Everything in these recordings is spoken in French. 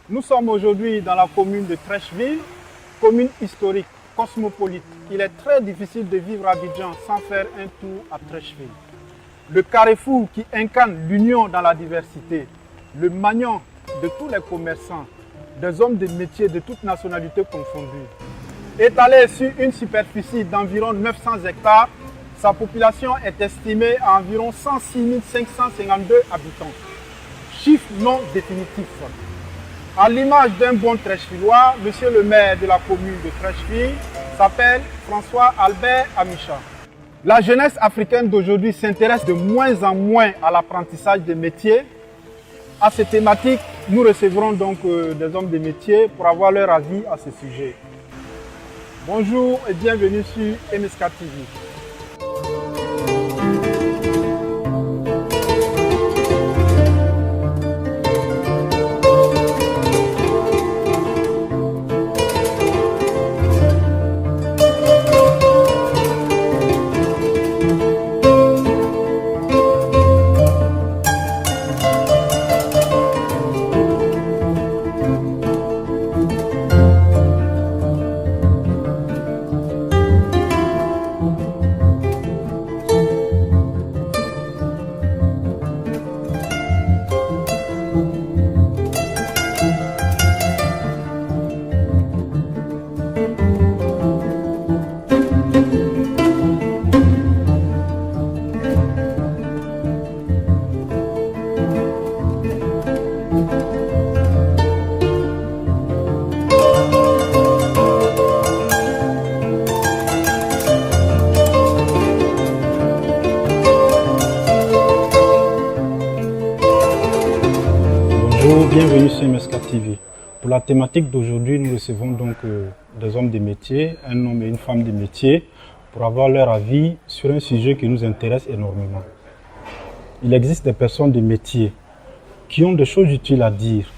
Nous sommes aujourd'hui dans la commune de Treichville, commune historique, cosmopolite. Il est très difficile de vivre à Abidjan sans faire un tour à Treichville. Le carrefour qui incarne l'union dans la diversité, le maillon de tous les commerçants, des hommes de métier de toutes nationalités confondues. Étalé sur une superficie d'environ 900 hectares, sa population est estimée à environ 106 552 habitants. Chiffre non définitif. À l'image d'un bon Treichvillois, monsieur le maire de la commune de Treichville s'appelle François Albert Amicha. La jeunesse africaine d'aujourd'hui s'intéresse de moins en moins à l'apprentissage des métiers. À ces thématiques, nous recevrons donc des hommes de métier pour avoir leur avis à ce sujet. Bonjour et bienvenue sur MSK TV. Bonjour, bienvenue sur MSK TV. Pour la thématique d'aujourd'hui, nous recevons donc des hommes de métier, un homme et une femme de métier, pour avoir leur avis sur un sujet qui nous intéresse énormément. Il existe des personnes de métier qui ont des choses utiles à dire,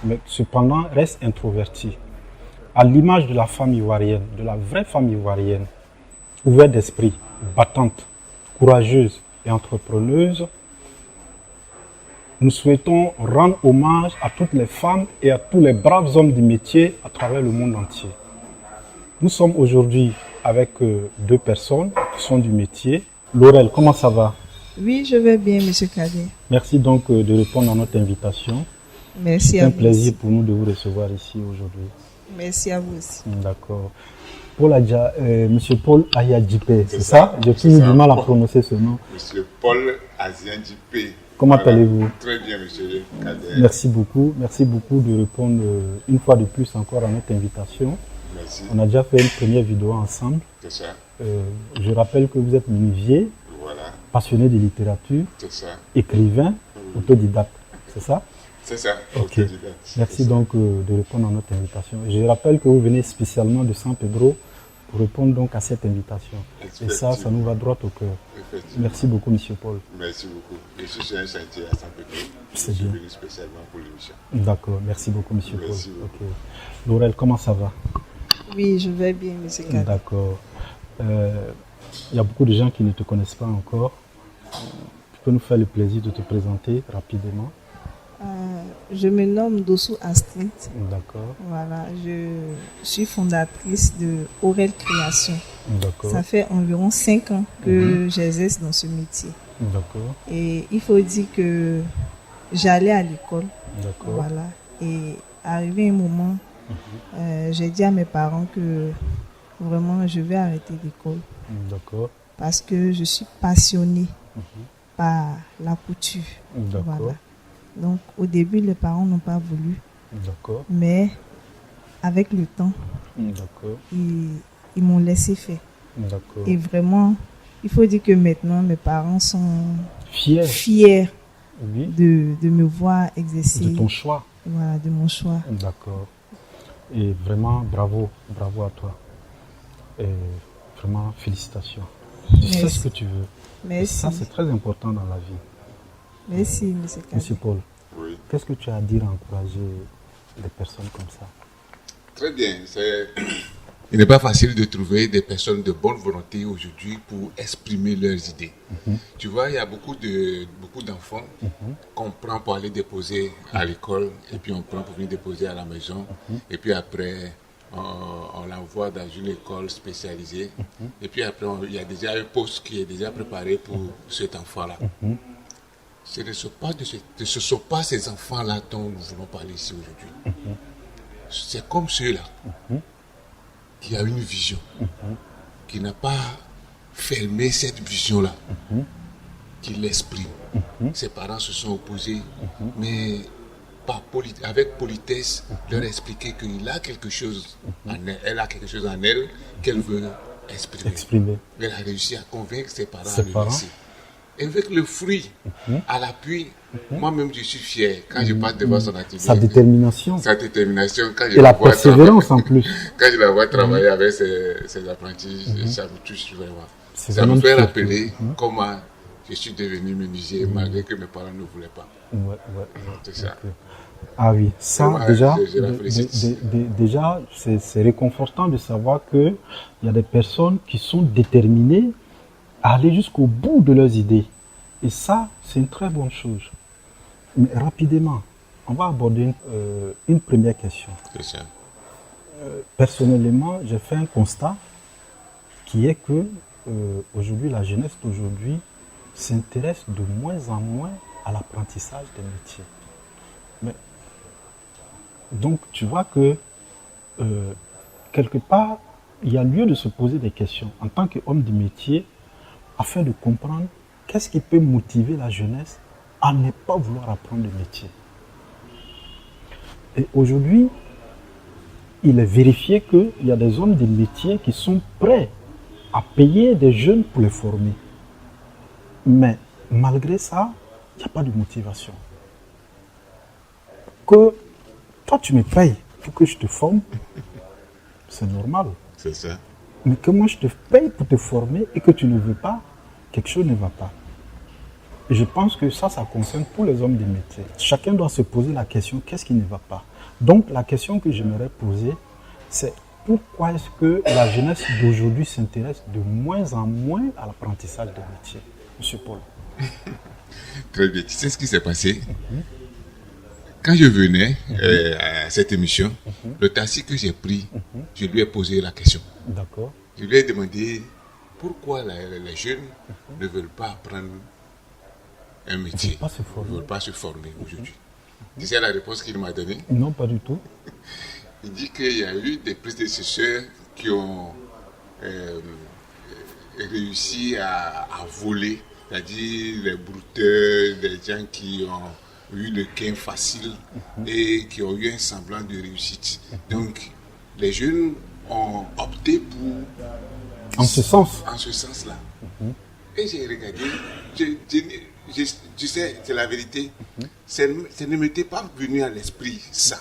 mais cependant restent introverties. À l'image de la femme ivoirienne, de la vraie femme ivoirienne, ouverte d'esprit, battante, courageuse et entrepreneuse, nous souhaitons rendre hommage à toutes les femmes et à tous les braves hommes du métier à travers le monde entier. Nous sommes aujourd'hui avec deux personnes qui sont du métier. Laurel, comment ça va? Oui, je vais bien, Monsieur Kader. Merci donc de répondre à notre invitation. Merci à vous. C'est un plaisir pour nous de vous recevoir ici aujourd'hui. Merci à vous aussi. D'accord. Monsieur Paul Ayadjipé, c'est ça? J'ai toujours du mal à prononcer ce nom. Monsieur Paul Ayadjipé. Comment allez-vous? Très bien, monsieur Kader. Merci beaucoup de répondre une fois de plus encore à notre invitation. Merci. On a déjà fait une première vidéo ensemble. C'est ça. Je rappelle que vous êtes menuisier, voilà, passionné de littérature, c'est ça, écrivain, autodidacte, c'est ça? C'est ça, ok. Merci donc de répondre à notre invitation. Je rappelle que vous venez spécialement de San Pedro pour répondre donc à cette invitation. Et ça nous va droit au cœur. Merci beaucoup, monsieur Paul. Merci beaucoup. Je suis sur un chantier à San Pedro. C'est bien. Je suis bien. venu spécialement pour l'émission. D'accord, merci beaucoup, monsieur Merci Paul. beaucoup. Ok. Laurel, comment ça va? Oui, je vais bien, monsieur Kader. D'accord. Il y a beaucoup de gens qui ne te connaissent pas encore. Tu peux nous faire le plaisir de te présenter rapidement? Je me nomme Dossou Astrid. D'accord. Voilà, je suis fondatrice de Aurel Création. D'accord. Ça fait environ 5 ans que j'exerce dans ce métier. D'accord. Et il faut dire que j'allais à l'école. D'accord. Voilà. Et arrivé un moment, j'ai dit à mes parents que vraiment je vais arrêter l'école. D'accord. Parce que je suis passionnée par la couture. D'accord. Voilà. Donc au début, les parents n'ont pas voulu. D'accord. Mais avec le temps, d'accord. Ils m'ont laissé faire. D'accord. Et vraiment, il faut dire que maintenant, mes parents sont fiers oui. de me voir exercer. De ton choix. Voilà, de mon choix. D'accord. Et vraiment, bravo à toi. Et vraiment, félicitations. Tu sais ce que tu veux. Merci. Et ça, c'est très important dans la vie. Merci, monsieur Kader. Monsieur Paul, oui. Qu'est-ce que tu as à dire à encourager des personnes comme ça? Très bien. Il n'est pas facile de trouver des personnes de bonne volonté aujourd'hui pour exprimer leurs idées. Tu vois, il y a beaucoup d'enfants qu'on prend pour aller déposer à l'école, et puis on prend pour venir déposer à la maison, et puis après, on l'envoie dans une école spécialisée, et puis après, il y a déjà un poste qui est déjà préparé pour cet enfant-là. Ce ne sont pas ces enfants-là dont nous voulons parler ici aujourd'hui. C'est comme ceux-là qui a une vision, qui n'a pas fermé cette vision-là, qui l'exprime. Ses parents se sont opposés, mais avec politesse, leur expliquer qu'il a quelque chose en elle, elle a quelque chose en elle qu'elle veut exprimer. Elle a réussi à convaincre ses parents à le laisser. Avec le fruit, à l'appui, moi-même je suis fier quand je passe devant son atelier. Sa détermination. Quand et la persévérance en plus. Quand je la vois travailler avec ses apprentis, ça me touche vraiment. Ça me fait rappeler comment je suis devenu menuisier malgré que mes parents ne voulaient pas. C'est ça. Okay. Ah oui, ça moi, déjà, c'est réconfortant de savoir qu'il y a des personnes qui sont déterminées à aller jusqu'au bout de leurs idées. Et ça, c'est une très bonne chose. Mais rapidement, on va aborder une première question. C'est ça. Personnellement, j'ai fait un constat qui est que aujourd'hui, la jeunesse d'aujourd'hui s'intéresse de moins en moins à l'apprentissage des métiers. Mais, donc, tu vois que quelque part, il y a lieu de se poser des questions en tant qu'homme de métier afin de comprendre qu'est-ce qui peut motiver la jeunesse à ne pas vouloir apprendre le métier. Et aujourd'hui, il est vérifié qu'il y a des hommes de métier qui sont prêts à payer des jeunes pour les former. Mais malgré ça, il n'y a pas de motivation. Que toi, tu me payes pour que je te forme, c'est normal. C'est ça. Mais que moi, je te paye pour te former et que tu ne veux pas, quelque chose ne va pas. Et je pense que ça concerne tous les hommes des métiers. Chacun doit se poser la question, qu'est-ce qui ne va pas? Donc, la question que j'aimerais poser, c'est pourquoi est-ce que la jeunesse d'aujourd'hui s'intéresse de moins en moins à l'apprentissage des métiers? Monsieur Paul. Très bien. Tu sais ce qui s'est passé? Quand je venais à cette émission, le taxi que j'ai pris, je lui ai posé la question. D'accord. Je lui ai demandé pourquoi les jeunes ne veulent pas apprendre un métier, ne veulent pas se former aujourd'hui. Tu sais la réponse qu'il m'a donnée? Non, pas du tout. Il dit qu'il y a eu des prédécesseurs qui ont réussi à voler, c'est-à-dire les brouteurs, des gens qui ont eu le gain facile et qui ont eu un semblant de réussite. Donc, les jeunes ont opté pour... En ce sens. En ce sens-là. Et j'ai regardé, tu sais, c'est la vérité, ça ne m'était pas venu à l'esprit, ça.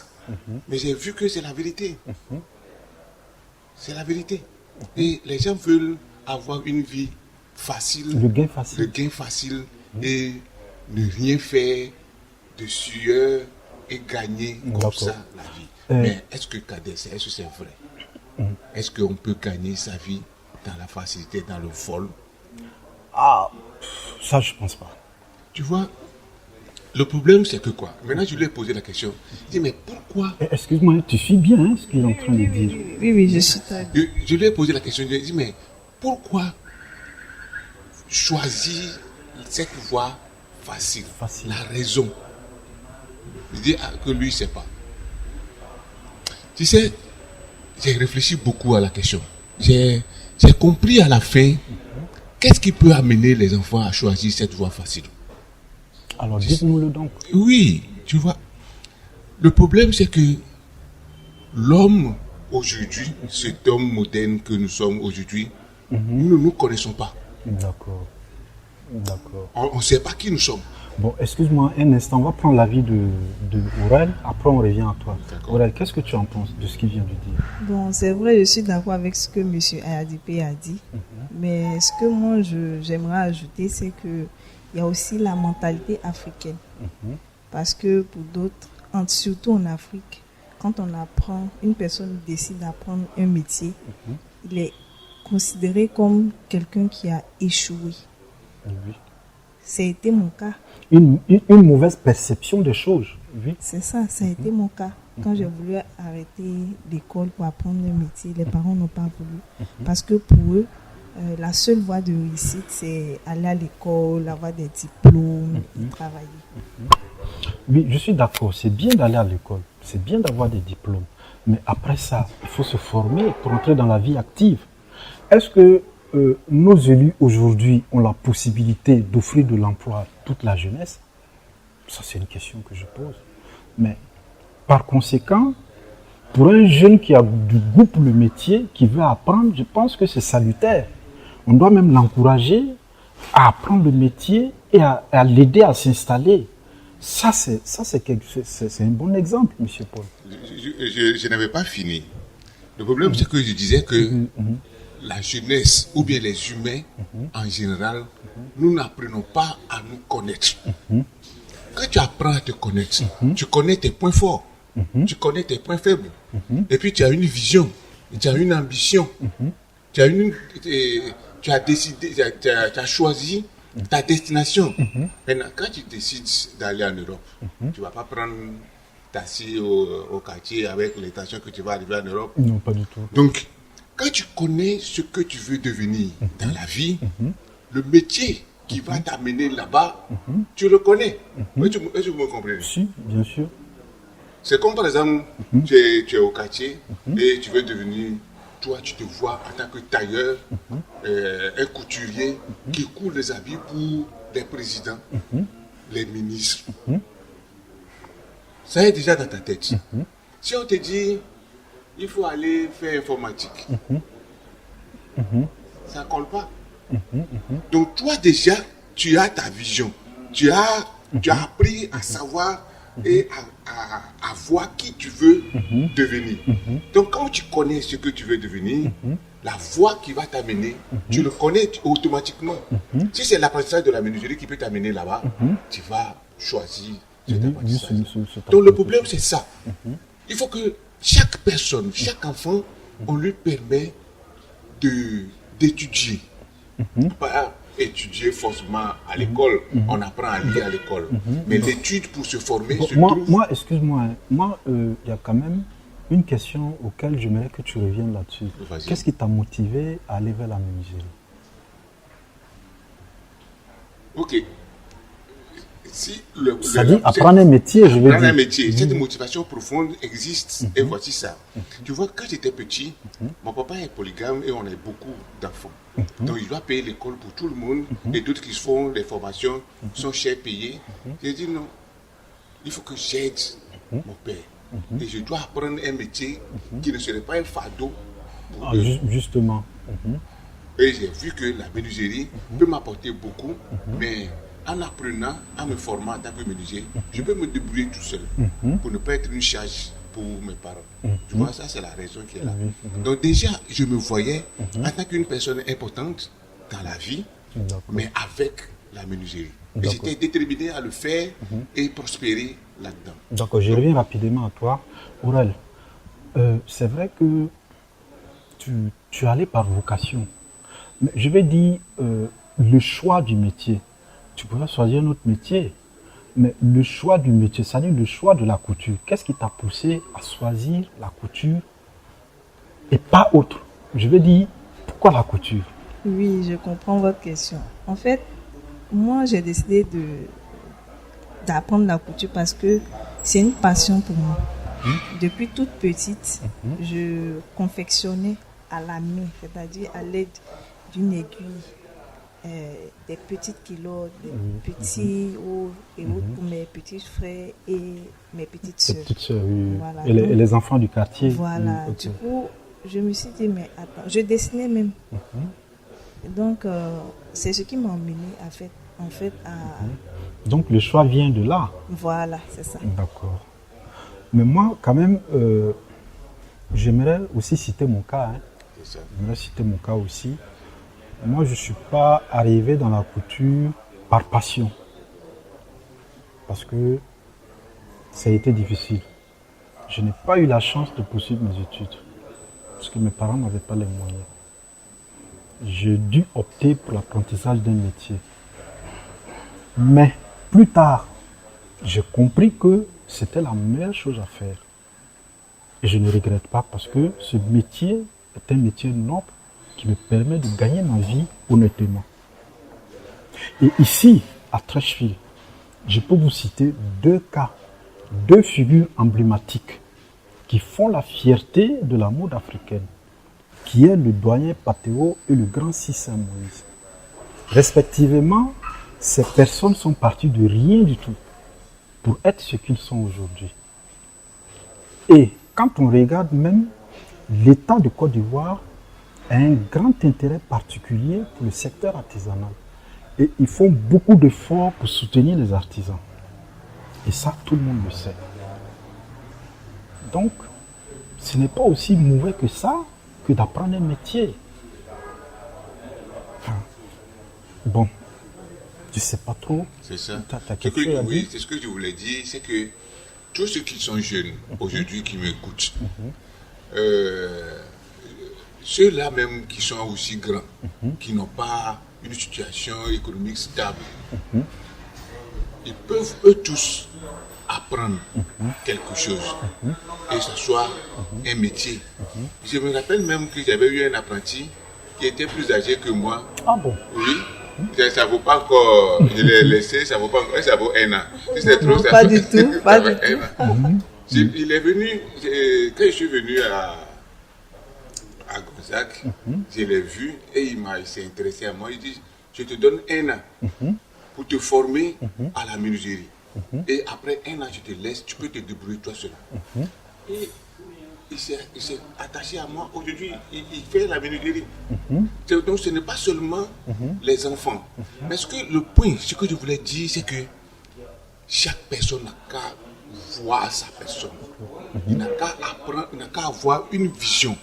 Mais j'ai vu que c'est la vérité. C'est la vérité. Et les gens veulent avoir une vie facile. Le gain facile. Le gain facile et ne rien faire de sueur et gagner comme ça la vie. Mais est-ce que Kader, est-ce que c'est vrai? Est-ce qu'on peut gagner sa vie dans la facilité, dans le vol? Ah, ça je pense pas. Tu vois, le problème c'est que quoi? Maintenant je lui ai posé la question. Je dis mais pourquoi? Excuse-moi, tu suis bien hein, ce qu'il est en train de dire. Oui, je suis très bien. Je lui ai posé la question, je lui ai dit mais pourquoi choisir cette voie facile? La raison. Je dis que lui, c'est pas. Tu sais, j'ai réfléchi beaucoup à la question. J'ai compris à la fin qu'est-ce qui peut amener les enfants à choisir cette voie facile. Alors dites-nous-le donc. Oui, tu vois. Le problème, c'est que l'homme aujourd'hui, cet homme moderne que nous sommes aujourd'hui, nous ne nous connaissons pas. D'accord. On ne sait pas qui nous sommes. Bon, excuse-moi un instant, on va prendre l'avis de Aurel, après on revient à toi. Aurel, qu'est-ce que tu en penses de ce qu'il vient de dire? Bon, c'est vrai, je suis d'accord avec ce que M. Ayadipé a dit. Mais ce que moi j'aimerais ajouter, c'est qu'il y a aussi la mentalité africaine. Parce que pour d'autres, surtout en Afrique, quand on apprend, une personne décide d'apprendre un métier, il est considéré comme quelqu'un qui a échoué. Oui. Ça a été mon cas. Une mauvaise perception des choses. Oui. C'est ça, ça a été mon cas. Quand j'ai voulu arrêter l'école pour apprendre un métier, les parents n'ont pas voulu. Parce que pour eux, la seule voie de réussite, c'est aller à l'école, avoir des diplômes et travailler. Oui, je suis d'accord. C'est bien d'aller à l'école. C'est bien d'avoir des diplômes. Mais après ça, il faut se former pour entrer dans la vie active. Est-ce que nos élus aujourd'hui ont la possibilité d'offrir de l'emploi à toute la jeunesse? Ça, c'est une question que je pose. Mais par conséquent, pour un jeune qui a du goût pour le métier, qui veut apprendre, je pense que c'est salutaire. On doit même l'encourager à apprendre le métier et à l'aider à s'installer. Ça, c'est un bon exemple, M. Paul. Je n'avais pas fini. Le problème, c'est que je disais que la jeunesse ou bien les humains en général, nous n'apprenons pas à nous connaître. Quand tu apprends à te connaître, tu connais tes points forts, tu connais tes points faibles, et puis tu as une vision, tu as une ambition, tu as décidé, tu as choisi ta destination. Maintenant, quand tu décides d'aller en Europe, tu ne vas pas prendre taxi au quartier avec l'intention que tu vas arriver en Europe. Non, pas du tout. Donc, quand tu connais ce que tu veux devenir dans la vie, le métier qui va t'amener là-bas, tu le connais. Est-ce que vous me comprenez? Si, bien sûr. C'est comme par exemple, tu es au quartier et tu veux devenir, toi tu te vois en tant que tailleur, un couturier qui coud les habits pour les présidents, les ministres. Ça est déjà dans ta tête. Si on te dit, il faut aller faire informatique, ça ne colle pas. Donc toi déjà, tu as ta vision. Tu as appris à savoir et à voir qui tu veux devenir. Donc quand tu connais ce que tu veux devenir, la voie qui va t'amener, tu le connais automatiquement. Si c'est l'apprentissage de la menuiserie qui peut t'amener là-bas, tu vas choisir cet apprentissage. Donc le problème c'est ça. Il faut que chaque personne, chaque enfant, on lui permet d'étudier. Pas étudier forcément à l'école, on apprend à lire à l'école. Mais l'étude pour se former se trouve... Moi, excuse-moi, il y a quand même une question auquel j'aimerais que tu reviennes là-dessus. Qu'est-ce qui t'a motivé à aller vers la menuiserie? Ok. C'est-à-dire apprendre un métier, je veux dire. Apprendre un métier, cette motivation profonde existe et voici ça. Tu vois, quand j'étais petit, mon papa est polygame et on a beaucoup d'enfants. Donc il doit payer l'école pour tout le monde et d'autres qui font les formations sont chers payés. J'ai dit non, il faut que j'aide mon père. Et je dois apprendre un métier qui ne serait pas un fardeau pour eux. Justement. Et j'ai vu que la menuiserie peut m'apporter beaucoup, mais en apprenant, en me formant en tant que menuisier, je peux me débrouiller tout seul pour ne pas être une charge pour mes parents. Tu vois, ça c'est la raison qui est là. Donc déjà, je me voyais en tant qu'une personne importante dans la vie, mais avec la menuiserie. Et j'étais déterminé à le faire et prospérer là-dedans. D'accord, je reviens rapidement à toi. Aurel, c'est vrai que tu allais par vocation. Mais je vais dire, le choix du métier. Tu pourrais choisir un autre métier, mais le choix du métier, c'est-à-dire le choix de la couture. Qu'est-ce qui t'a poussé à choisir la couture et pas autre? Je veux dire, pourquoi la couture? Oui, je comprends votre question. En fait, moi, j'ai décidé d'apprendre la couture parce que c'est une passion pour moi. Depuis toute petite, je confectionnais à la main, c'est-à-dire à l'aide d'une aiguille. Des petites kilos, des petits hauts et autres pour mes petits frères et mes petites soeurs. Oui. Voilà. Et les enfants du quartier. Voilà. Du coup, je me suis dit, mais attends, je dessinais même. Donc, c'est ce qui m'a emmené en fait à... Donc, le choix vient de là. Voilà, c'est ça. D'accord. Mais moi, quand même, j'aimerais aussi citer mon cas. J'aimerais citer mon cas aussi. Moi, je ne suis pas arrivé dans la couture par passion. Parce que ça a été difficile. je n'ai pas eu la chance de poursuivre mes études parce que mes parents n'avaient pas les moyens. J'ai dû opter pour l'apprentissage d'un métier. Mais plus tard, j'ai compris que c'était la meilleure chose à faire. Et je ne regrette pas parce que ce métier est un métier noble qui me permet de gagner ma vie honnêtement. Et ici, à Treichville, je peux vous citer 2 cas, 2 figures emblématiques qui font la fierté de la mode africaine, qui est le doyen Patéo et le grand Sissin Moïse. Respectivement, ces personnes sont parties de rien du tout pour être ce qu'ils sont aujourd'hui. Et quand on regarde même, l'État de Côte d'Ivoire a un grand intérêt particulier pour le secteur artisanal. Et ils font beaucoup d'efforts pour soutenir les artisans. Et ça, tout le monde le sait. Donc, ce n'est pas aussi mauvais que ça, que d'apprendre un métier. Bon, je ne sais pas trop. C'est ça. Oui, c'est ce que je voulais dire, c'est que tous ceux qui sont jeunes aujourd'hui qui m'écoutent, ceux-là même qui sont aussi grands, qui n'ont pas une situation économique stable, ils peuvent eux tous apprendre quelque chose et ça soit un métier. Je me rappelle même que j'avais eu un apprenti qui était plus âgé que moi. Ah bon? Oui. Ça ne vaut pas encore, je l'ai laissé, ça vaut pas encore, ça vaut 1 an. Si c'est trop, non, ça pas vaut du tout, pas du tout. Il est venu, quand je suis venu à Gonzague, je l'ai vu et il s'est intéressé à moi. Il dit, je te donne 1 an pour te former à la menuiserie. Et après 1 an, je te laisse, tu peux te débrouiller toi seul. Et il s'est attaché à moi. Aujourd'hui, il fait la menuiserie. Donc ce n'est pas seulement les enfants. Mais ce que je voulais dire, c'est que chaque personne n'a qu'à voir sa personne. Il n'a qu'à apprendre, il n'a qu'à avoir une vision.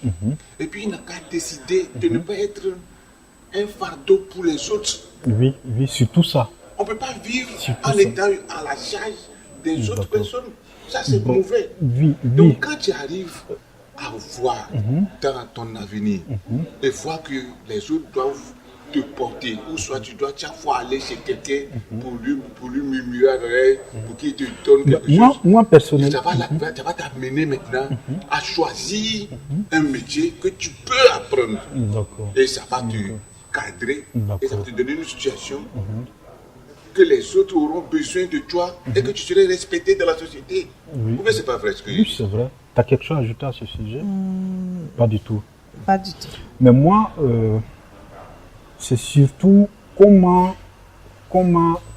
Et puis il n'a qu'à décider de ne pas être un fardeau pour les autres. Oui, surtout ça. On ne peut pas vivre en étant à la charge des autres personnes. Ça, c'est mauvais. Donc, quand tu arrives à voir dans ton avenir et voir que les autres doivent te porter, ou soit tu dois chaque fois aller chez quelqu'un pour lui murmurer à l'oreille, pour qu'il te donne quelque chose. Moi, personnellement, ça va t'amener maintenant à choisir un métier que tu peux apprendre. Et ça va te cadrer, et ça va te donner une situation que les autres auront besoin de toi et que tu serais respecté dans la société. Ou bien c'est pas vrai ce que oui, c'est vrai. Tu as quelque chose à ajouter à ce sujet? Pas du tout. Pas du tout. Mais moi, c'est surtout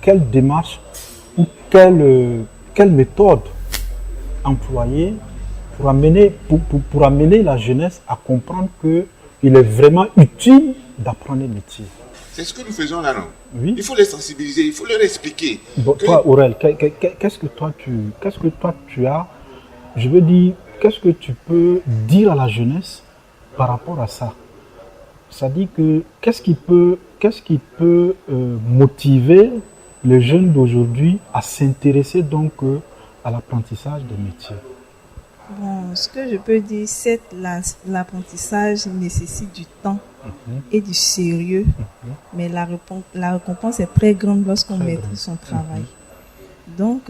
quelle démarche ou quelle méthode employer pour amener la jeunesse à comprendre qu'il est vraiment utile d'apprendre un métier. C'est ce que nous faisons là, non? Oui. Il faut les sensibiliser, il faut leur expliquer. Bon, toi, Aurel, qu'est-ce que toi tu as, je veux dire, qu'est-ce que tu peux dire à la jeunesse par rapport à ça? C'est-à-dire que qu'est-ce qui peut motiver les jeunes d'aujourd'hui à s'intéresser donc à l'apprentissage des métiers? Bon, ce que je peux dire, c'est que l'apprentissage nécessite du temps et du sérieux, mais la récompense est très grande lorsqu'on maîtrise son travail. Donc,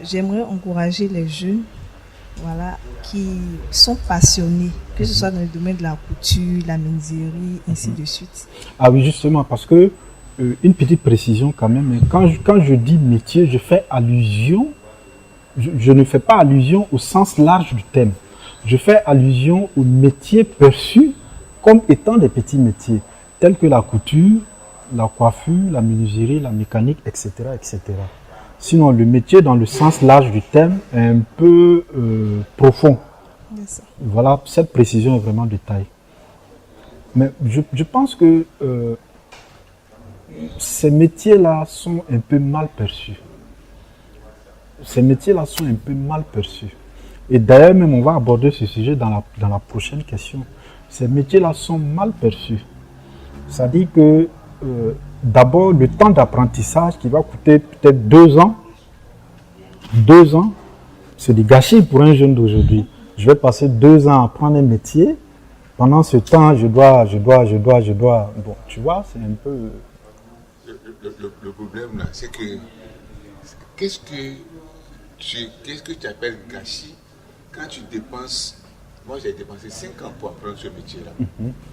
j'aimerais encourager les jeunes qui sont passionnés, que ce soit dans le domaine de la couture, la menuiserie, ainsi de suite. Ah oui, justement, parce que, une petite précision quand même, quand je dis métier, je fais allusion, je ne fais pas allusion au sens large du terme. Je fais allusion aux métiers perçus comme étant des petits métiers, tels que la couture, la coiffure, la menuiserie, la mécanique, etc., etc. Sinon, le métier dans le sens large du terme est un peu profond. Yes. Voilà, cette précision est vraiment de taille. Mais je pense que ces métiers-là sont un peu mal perçus. Et d'ailleurs, même on va aborder ce sujet dans la prochaine question. Ces métiers-là sont mal perçus. C'est-à-dire que d'abord, le temps d'apprentissage qui va coûter peut-être 2 ans, C'est du gâchis pour un jeune d'aujourd'hui. Je vais passer 2 ans à apprendre un métier. Pendant ce temps, je dois. Bon, tu vois, c'est un peu... Le problème là, c'est que qu'est-ce que tu appelles gâchis quand tu dépenses. Moi, j'ai dépensé 5 ans pour apprendre ce métier-là.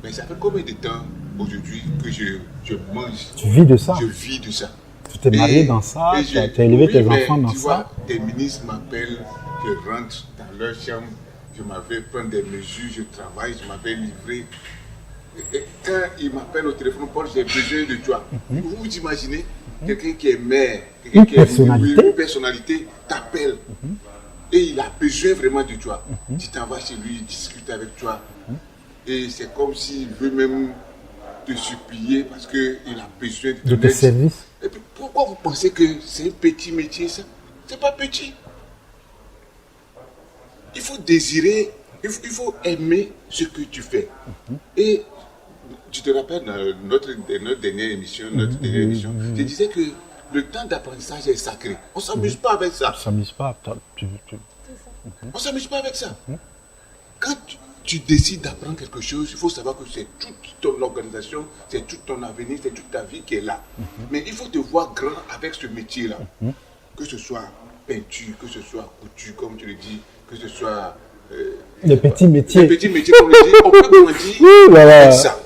Mais ça fait combien de temps aujourd'hui que je mange? Tu vis de ça. Je vis de ça. Tu t'es marié dans ça, tu as élevé tes enfants dans ça. Tu vois, des ministres m'appellent, je rentre dans leur chambre, je m'avais prendre des mesures, je travaille, je m'avais livré. Et quand ils m'appellent au téléphone, Paul, j'ai besoin de toi. Vous vous imaginez, quelqu'un qui est maire, quelqu'un qui est une personnalité, t'appelle. Et il a besoin vraiment de toi. Tu t'en vas chez lui, il discute avec toi. Et c'est comme s'il veut même te supplier parce qu'il a besoin de tes services. Et puis pourquoi vous pensez que c'est un petit métier ça? C'est pas petit. Il faut désirer, il faut aimer ce que tu fais. Et tu te rappelles dans notre dernière émission, je disais que le temps d'apprentissage est sacré. On ne s'amuse pas avec ça. On ne s'amuse pas. On ne s'amuse pas avec ça. Quand tu décides d'apprendre quelque chose, il faut savoir que c'est toute ton organisation, c'est tout ton avenir, c'est toute ta vie qui est là. Mais il faut te voir grand avec ce métier-là. Que ce soit peinture, que ce soit couture, comme tu le dis, que ce soit... les petits métiers. Les petits métiers, comme je le dis, on peut grandir avec ça.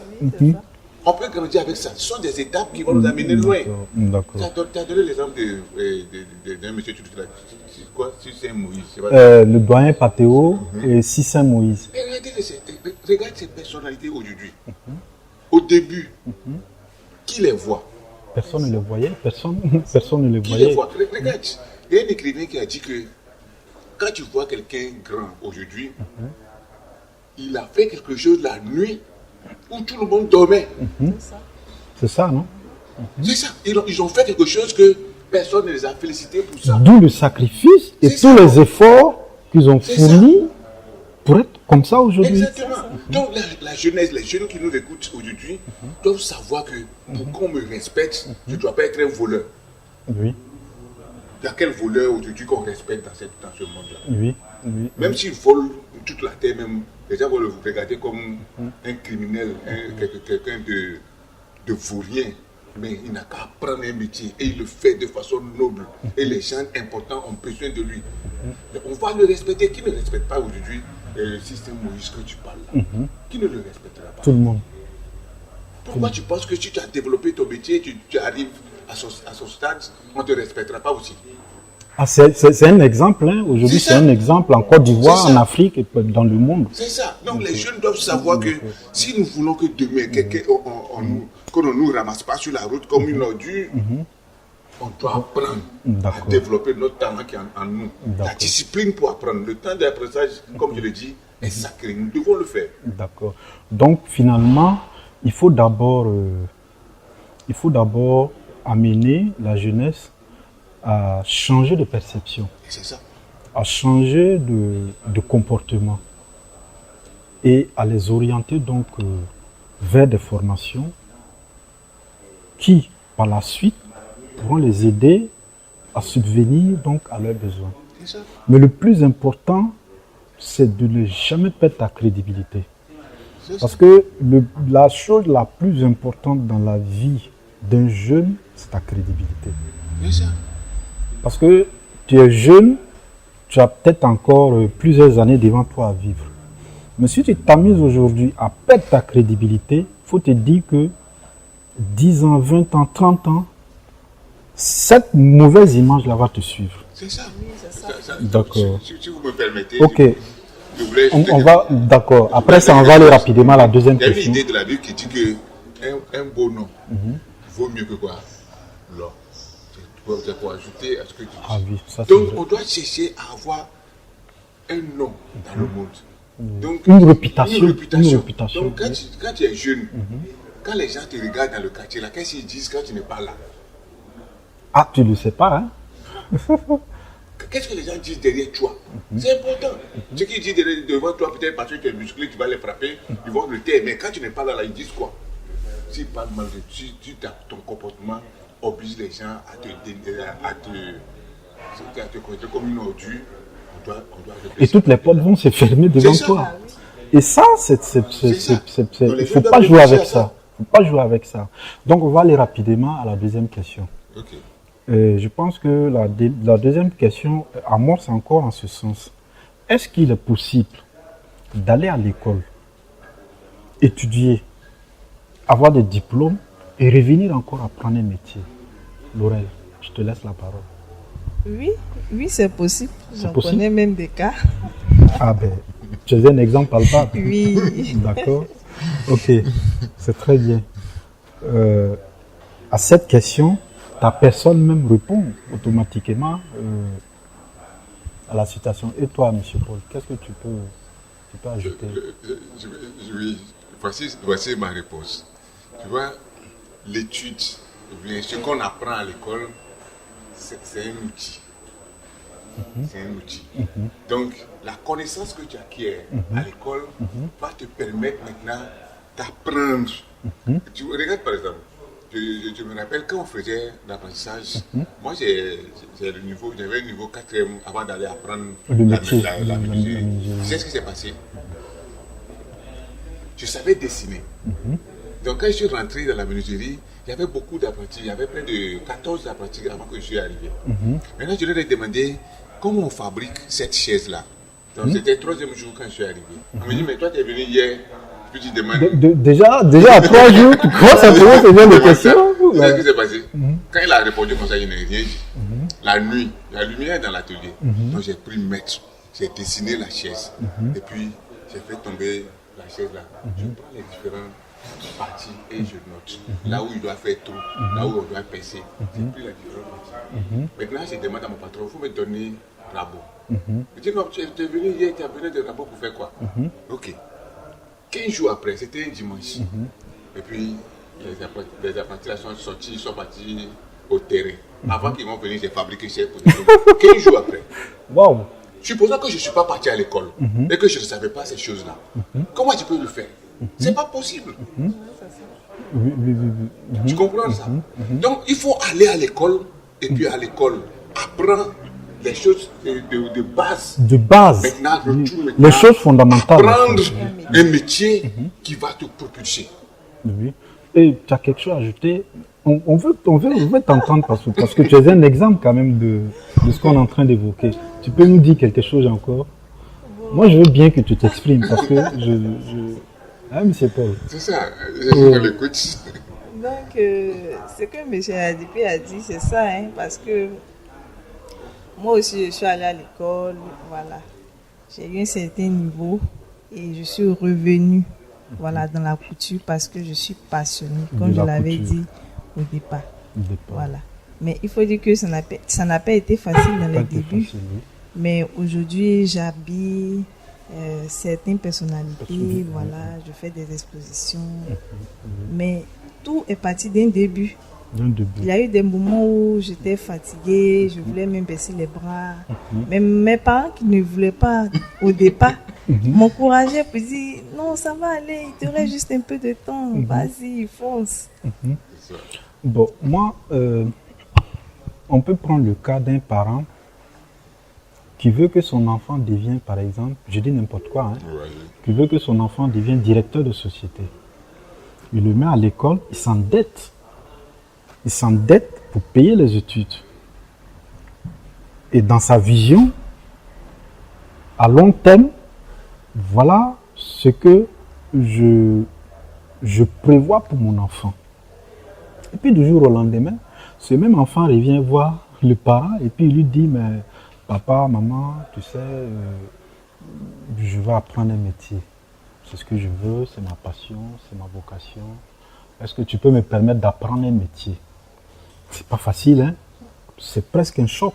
On peut grandir avec ça. Ce sont des étapes qui vont nous amener loin. D'accord. Tu as donné l'exemple d'un monsieur, c'est quoi, Saint Moïse. Le doyen Patéo et Saint Moïse. Regarde ces personnalités aujourd'hui. Au début, qui les voit? Personne ne les voyait. Personne ne les Qui voyait. les voit? Regarde, il y a un écrivain qui a dit que quand tu vois quelqu'un grand aujourd'hui, il a fait quelque chose la nuit où tout le monde dormait. C'est ça, non? C'est ça. Ils ont fait quelque chose que personne ne les a félicités pour ça. D'où le sacrifice et tous les efforts qu'ils ont fournis pour être comme ça aujourd'hui. Exactement. Donc la jeunesse, les jeunes qui nous écoutent aujourd'hui doivent savoir que pour qu'on me respecte, je ne dois pas être un voleur. Oui. Il y a quel voleur aujourd'hui qu'on respecte dans ce monde-là? Oui. Même s'il vole toute la terre, même, les gens vont le regarder comme un criminel, quelqu'un de vaurien. Mais il n'a qu'à apprendre un métier et il le fait de façon noble. Et les gens importants ont besoin de lui. On va le respecter. Qui ne respecte pas aujourd'hui le système Moïse que tu parles là? Qui ne le respectera pas? Tout le monde. Pourquoi tu penses que si tu as développé ton métier, tu arrives à son stade, on ne te respectera pas aussi? Ah, c'est un exemple. Hein. Aujourd'hui, c'est un exemple en Côte d'Ivoire, en Afrique et dans le monde. C'est ça. Donc les jeunes doivent savoir que si nous voulons que demain, qu'on ne nous ramasse pas sur la route comme une ordure, on doit apprendre à développer notre talent qui est en nous. La discipline pour apprendre. Le temps d'apprentissage, comme je le dis, est sacré. Nous devons le faire. D'accord. Donc finalement, il faut d'abord amener la jeunesse à changer de perception, à changer de comportement et à les orienter donc vers des formations qui, par la suite, pourront les aider à subvenir donc à leurs besoins. Mais le plus important, c'est de ne jamais perdre ta crédibilité. Parce que la chose la plus importante dans la vie d'un jeune, c'est ta crédibilité. Parce que tu es jeune, tu as peut-être encore plusieurs années devant toi à vivre. Mais si tu t'amuses aujourd'hui à perdre ta crédibilité, il faut te dire que 10 ans, 20 ans, 30 ans, cette mauvaise image-là va te suivre. C'est ça. D'accord. Si vous me permettez. Ok. On va, d'accord. Après ça, on va aller rapidement à la deuxième question. Il y a une idée de la Bible qui dit qu'un beau nom vaut mieux que quoi? L'or. C'est pour ajouter à ce que tu dis. Ah oui, ça, donc, on doit chercher à avoir un nom dans le monde. Donc, une réputation. Donc, quand tu es jeune, quand les gens te regardent dans le quartier, là, qu'est-ce qu'ils disent quand tu n'es pas là? Ah, tu ne le sais pas, hein? Qu'est-ce que les gens disent derrière toi? C'est important. Ce qu'ils disent devant toi, peut-être parce que tu es musclé, tu vas les frapper, ils vont le taire. Mais quand tu n'es pas là, ils disent quoi? S'ils parlent mal de toi, ton comportement oblige les gens à te connaître comme une ordure. on doit Et réfléchir. toutes les portes vont se fermer devant C'est ça. toi. Et ça, il ça. ne Donc, les faut gens pas doivent jouer avec réfléchir à ça. ça. Faut pas jouer avec ça. Donc, on va aller rapidement à la deuxième question. Ok. Je pense que la deuxième question amorce encore en ce sens. Est-ce qu'il est possible d'aller à l'école, étudier, avoir des diplômes et revenir encore apprendre un métier? Laurel, je te laisse la parole. Oui, c'est possible. J'en possible? connais même des cas. Ah ben, tu es un exemple palpable. Oui. D'accord. Ok, c'est très bien. À cette question, ta personne même répond automatiquement à la situation. Et toi, M. Paul, qu'est-ce que tu peux ajouter? Oui, voici ma réponse. Tu vois, l'étude, ce qu'on apprend à l'école, c'est un outil. C'est un outil. Donc, la connaissance que tu acquiers à l'école va te permettre maintenant d'apprendre. Tu regardes par exemple, je me rappelle quand on faisait l'apprentissage, moi j'avais un niveau 4e avant d'aller apprendre Le métier. la menuiserie. Tu sais ce qui s'est passé? Je savais dessiner. Donc quand je suis rentré dans la menuiserie, il y avait beaucoup d'apprentis, il y avait près de 14 apprentis avant que je suis arrivé. Maintenant je leur ai demandé comment on fabrique cette chaise-là. Donc c'était le 3e jour quand je suis arrivé. On me dit, mais toi tu es venu hier, puis tu demandes... Déjà à 3 jours, tu commences à poser ce genre de questions. Tu sais ce qui s'est passé? Quand il a répondu comme ça, je n'ai rien dit. La nuit, la lumière dans l'atelier. Donc j'ai pris maître, j'ai dessiné la chaise. Et puis j'ai fait tomber la chaise là. Je prends les différentes parties et je note. Là où il doit faire trou, là où on doit percer. J'ai pris les différentes parties. Maintenant, je demande à mon patron, il faut me donner rabot. Il dit non, tu es venu hier, tu as besoin de rabot pour faire quoi? Ok. 15 jours après, c'était un dimanche. Et puis, les apprentis là sont sortis, ils sont partis au terrain. Avant qu'ils vont venir, j'ai fabriqué chez pour 15 jours après. Waouh! Supposons que je ne suis pas parti à l'école et que je ne savais pas ces choses-là. Comment tu peux le faire? C'est pas possible. Tu comprends ça? Donc, il faut aller à l'école et puis à l'école, apprendre les choses de base. De base. Maintenant, Les choses fondamentales. Apprendre un métier qui va te propulser. Oui. Et tu as quelque chose à ajouter? On veut t'entendre parce que tu es un exemple quand même de ce qu'on est en train d'évoquer. Tu peux nous dire quelque chose encore? Moi, je veux bien que tu t'exprimes parce que Hein, M. Paul? C'est ça, je l'écoute. Donc, ce que M. Adipi a dit, c'est ça, hein, parce que moi aussi, je suis allée à l'école, voilà. J'ai eu un certain niveau et je suis revenue, voilà, dans la couture parce que je suis passionnée, comme je l'avais dit au départ. Voilà. Mais il faut dire que ça n'a pas été facile dans les débuts. Mais aujourd'hui, j'habille certaines personnalités, voilà, je fais des expositions. Mais tout est parti d'un début. Il y a eu des moments où j'étais fatiguée, je voulais même baisser les bras. Même mes parents qui ne voulaient pas au départ m'encourageaient pour dire non, ça va aller, il te reste juste un peu de temps, vas-y, fonce. Bon, moi, on peut prendre le cas d'un parent qui veut que son enfant devienne, par exemple, je dis n'importe quoi, qui veut que son enfant devienne directeur de société. Il le met à l'école, il s'endette. Il s'endette pour payer les études. Et dans sa vision, à long terme, voilà ce que je prévois pour mon enfant. Et puis du jour au lendemain, ce même enfant revient voir le parent et puis il lui dit, mais papa, maman, tu sais, je vais apprendre un métier. C'est ce que je veux, c'est ma passion, c'est ma vocation. Est-ce que tu peux me permettre d'apprendre un métier? C'est pas facile, hein? C'est presque un choc.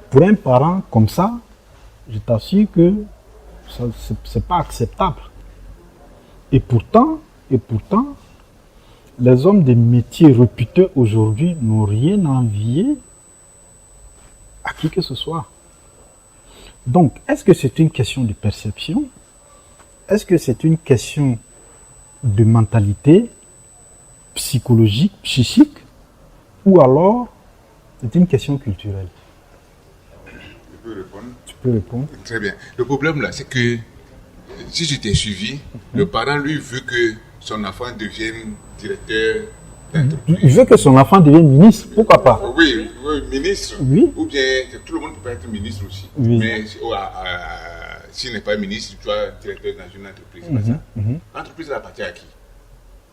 Pour un parent comme ça, je t'assure que c'est pas acceptable. Et pourtant, les hommes de métiers réputés aujourd'hui n'ont rien à envier à qui que ce soit. Donc, est-ce que c'est une question de perception? Est-ce que c'est une question de mentalité psychologique, psychique? Ou alors, c'est une question culturelle? Je peux répondre. Tu peux répondre. Très bien. Le problème là, c'est que si je t'ai suivi, le parent lui veut que son enfant devienne directeur d'entreprise. Il veut que son enfant devienne ministre, pourquoi pas? Oui, ministre. Oui. Ou bien tout le monde peut pas être ministre aussi. Oui. Mais s'il n'est pas ministre, tu vois, directeur dans une entreprise. C'est pas ça. L'entreprise elle appartient à qui?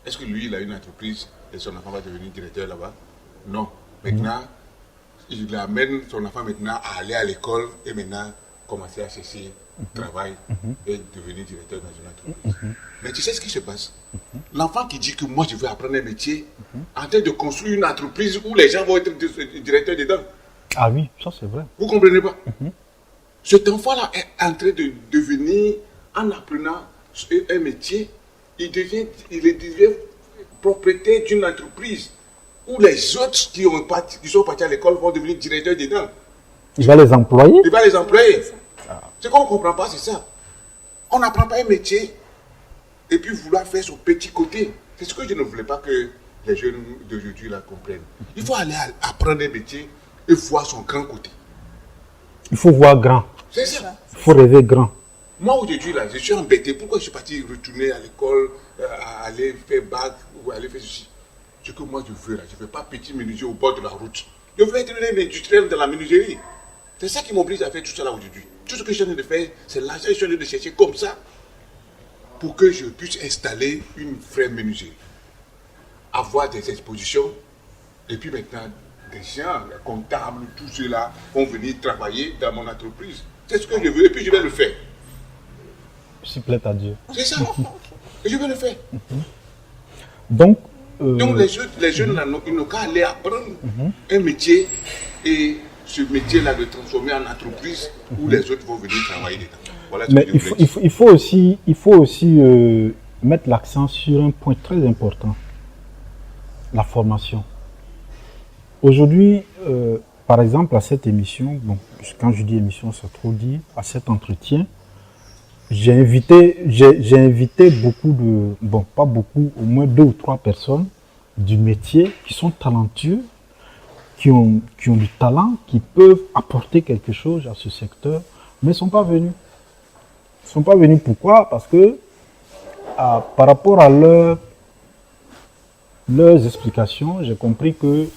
Est-ce que lui, il a une entreprise et son enfant va devenir directeur là-bas? Non. Maintenant, il amène son enfant maintenant à aller à l'école et maintenant commencer à chercher travail et devenir directeur dans une entreprise. Mais tu sais ce qui se passe? L'enfant qui dit que moi je veux apprendre un métier, en train de construire une entreprise où les gens vont être directeurs dedans. Ah oui, ça c'est vrai. Vous ne comprenez pas? Cet enfant-là est en train de devenir, en apprenant un métier, il devient propriétaire d'une entreprise où les autres qui sont partis à l'école vont devenir directeurs dedans. Il va les employer. Il va les employer. Ce qu'on ne comprend pas, c'est ça. On n'apprend pas un métier et puis vouloir faire son petit côté. C'est ce que je ne voulais pas que les jeunes d'aujourd'hui là comprennent. Il faut aller apprendre un métier et voir son grand côté. Il faut voir grand. C'est ça. Il faut rêver grand. Moi aujourd'hui là, je suis embêté. Pourquoi je suis parti retourner à l'école, aller faire bac ou aller faire ceci? Ce que moi je veux là, je ne veux pas petit menuisier au bord de la route. Je veux être un industriel de la menuiserie. C'est ça qui m'oblige à faire tout ça là aujourd'hui. Tout ce que je suis en train de faire, c'est l'argent que je suis en train de chercher comme ça pour que je puisse installer une vraie menuiserie. Avoir des expositions et puis maintenant des gens, les comptables, tous ceux-là vont venir travailler dans mon entreprise. C'est ce que je veux et puis je vais le faire. S'il plaît à Dieu. C'est ça. Et je vais le faire. Donc les jeunes là, ils n'ont qu'à aller apprendre un métier et ce métier-là de transformer en entreprise où les autres vont venir travailler dedans. Voilà ce mais que je voulais dire. il faut aussi mettre l'accent sur un point très important. La formation. Aujourd'hui, par exemple, à cette émission, bon, quand je dis émission, c'est trop dit, à cet entretien, j'ai invité beaucoup de, bon, pas beaucoup, au moins 2 ou 3 personnes du métier qui sont talentueux, qui ont du talent, qui peuvent apporter quelque chose à ce secteur, mais ils ne sont pas venus. Ils ne sont pas venus pourquoi? Parce que par rapport à leurs explications, j'ai compris que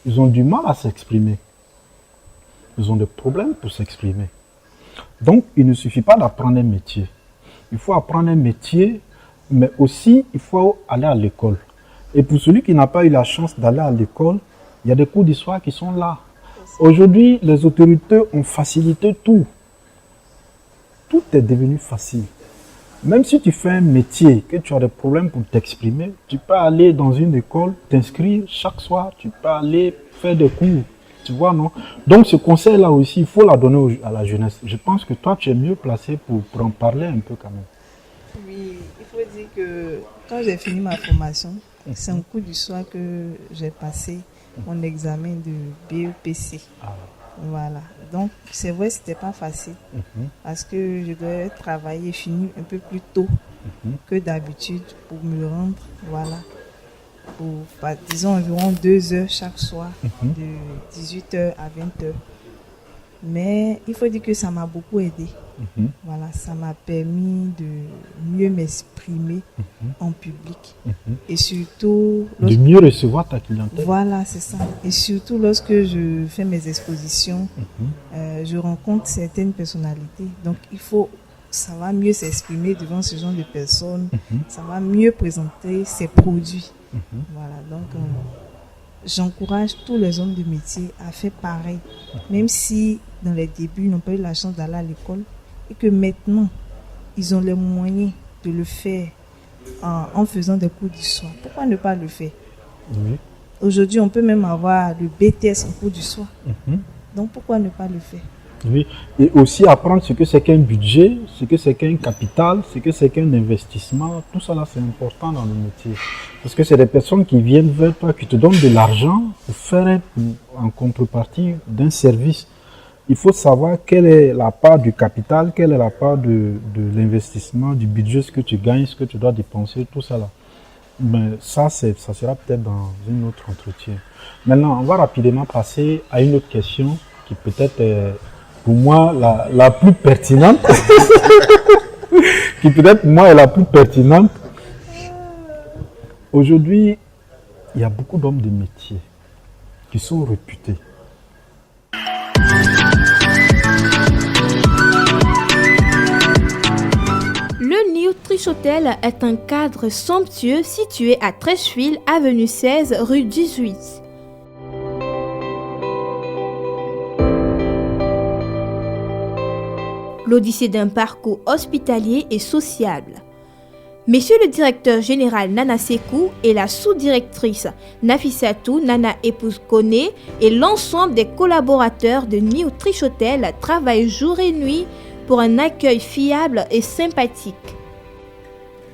ils ont du mal à s'exprimer. Ils ont des problèmes pour s'exprimer. Donc, il ne suffit pas d'apprendre un métier. Il faut apprendre un métier, mais aussi, il faut aller à l'école. Et pour celui qui n'a pas eu la chance d'aller à l'école, il y a des cours d'histoire qui sont là. Aujourd'hui, les autorités ont facilité tout. Tout est devenu facile. Même si tu fais un métier, que tu as des problèmes pour t'exprimer, tu peux aller dans une école, t'inscrire chaque soir, tu peux aller faire des cours. Tu vois, non? Donc ce conseil-là aussi, il faut la donner à la jeunesse. Je pense que toi, tu es mieux placé pour en parler un peu quand même. Oui, il faut dire que quand j'ai fini ma formation, c'est un cours du soir que j'ai passé mon examen de BEPC. Voilà. Donc, c'est vrai, c'était pas facile parce que je devais travailler et finir un peu plus tôt que d'habitude pour me rendre, voilà, pour, disons, environ 2 heures chaque soir, de 18h à 20h. Mais il faut dire que ça m'a beaucoup aidé. Voilà, ça m'a permis de mieux m'exprimer en public. Et surtout... De mieux recevoir ta clientèle. Voilà, c'est ça. Et surtout lorsque je fais mes expositions, je rencontre certaines personnalités. Donc ça va mieux s'exprimer devant ce genre de personnes. Ça va mieux présenter ses produits. Voilà, donc j'encourage tous les hommes de métier à faire pareil. Même si dans les débuts, ils n'ont pas eu la chance d'aller à l'école et que maintenant, ils ont les moyens de le faire en faisant des cours du soir. Pourquoi ne pas le faire? Aujourd'hui, on peut même avoir le BTS en cours du soir. Donc, pourquoi ne pas le faire? Oui, et aussi apprendre ce que c'est qu'un budget, ce que c'est qu'un capital, ce que c'est qu'un investissement. Tout ça là, c'est important dans le métier. Parce que c'est des personnes qui viennent vers toi, qui te donnent de l'argent pour faire en contrepartie d'un service. Il faut savoir quelle est la part du capital, quelle est la part de l'investissement, du budget, ce que tu gagnes, ce que tu dois dépenser, tout ça là. Mais ça sera peut-être dans un autre entretien. Maintenant, on va rapidement passer à une autre question qui peut-être est pour moi la plus pertinente, qui peut-être pour moi est la plus pertinente. Aujourd'hui, il y a beaucoup d'hommes de métier qui sont réputés. Le New Trish Hotel est un cadre somptueux situé à Treichville, avenue 16, rue 18. L'odyssée d'un parcours hospitalier et sociable. Monsieur le directeur général Nana Sekou et la sous-directrice Nafissatou Nana Épouse Koné et l'ensemble des collaborateurs de New Trish Hotel travaillent jour et nuit pour un accueil fiable et sympathique.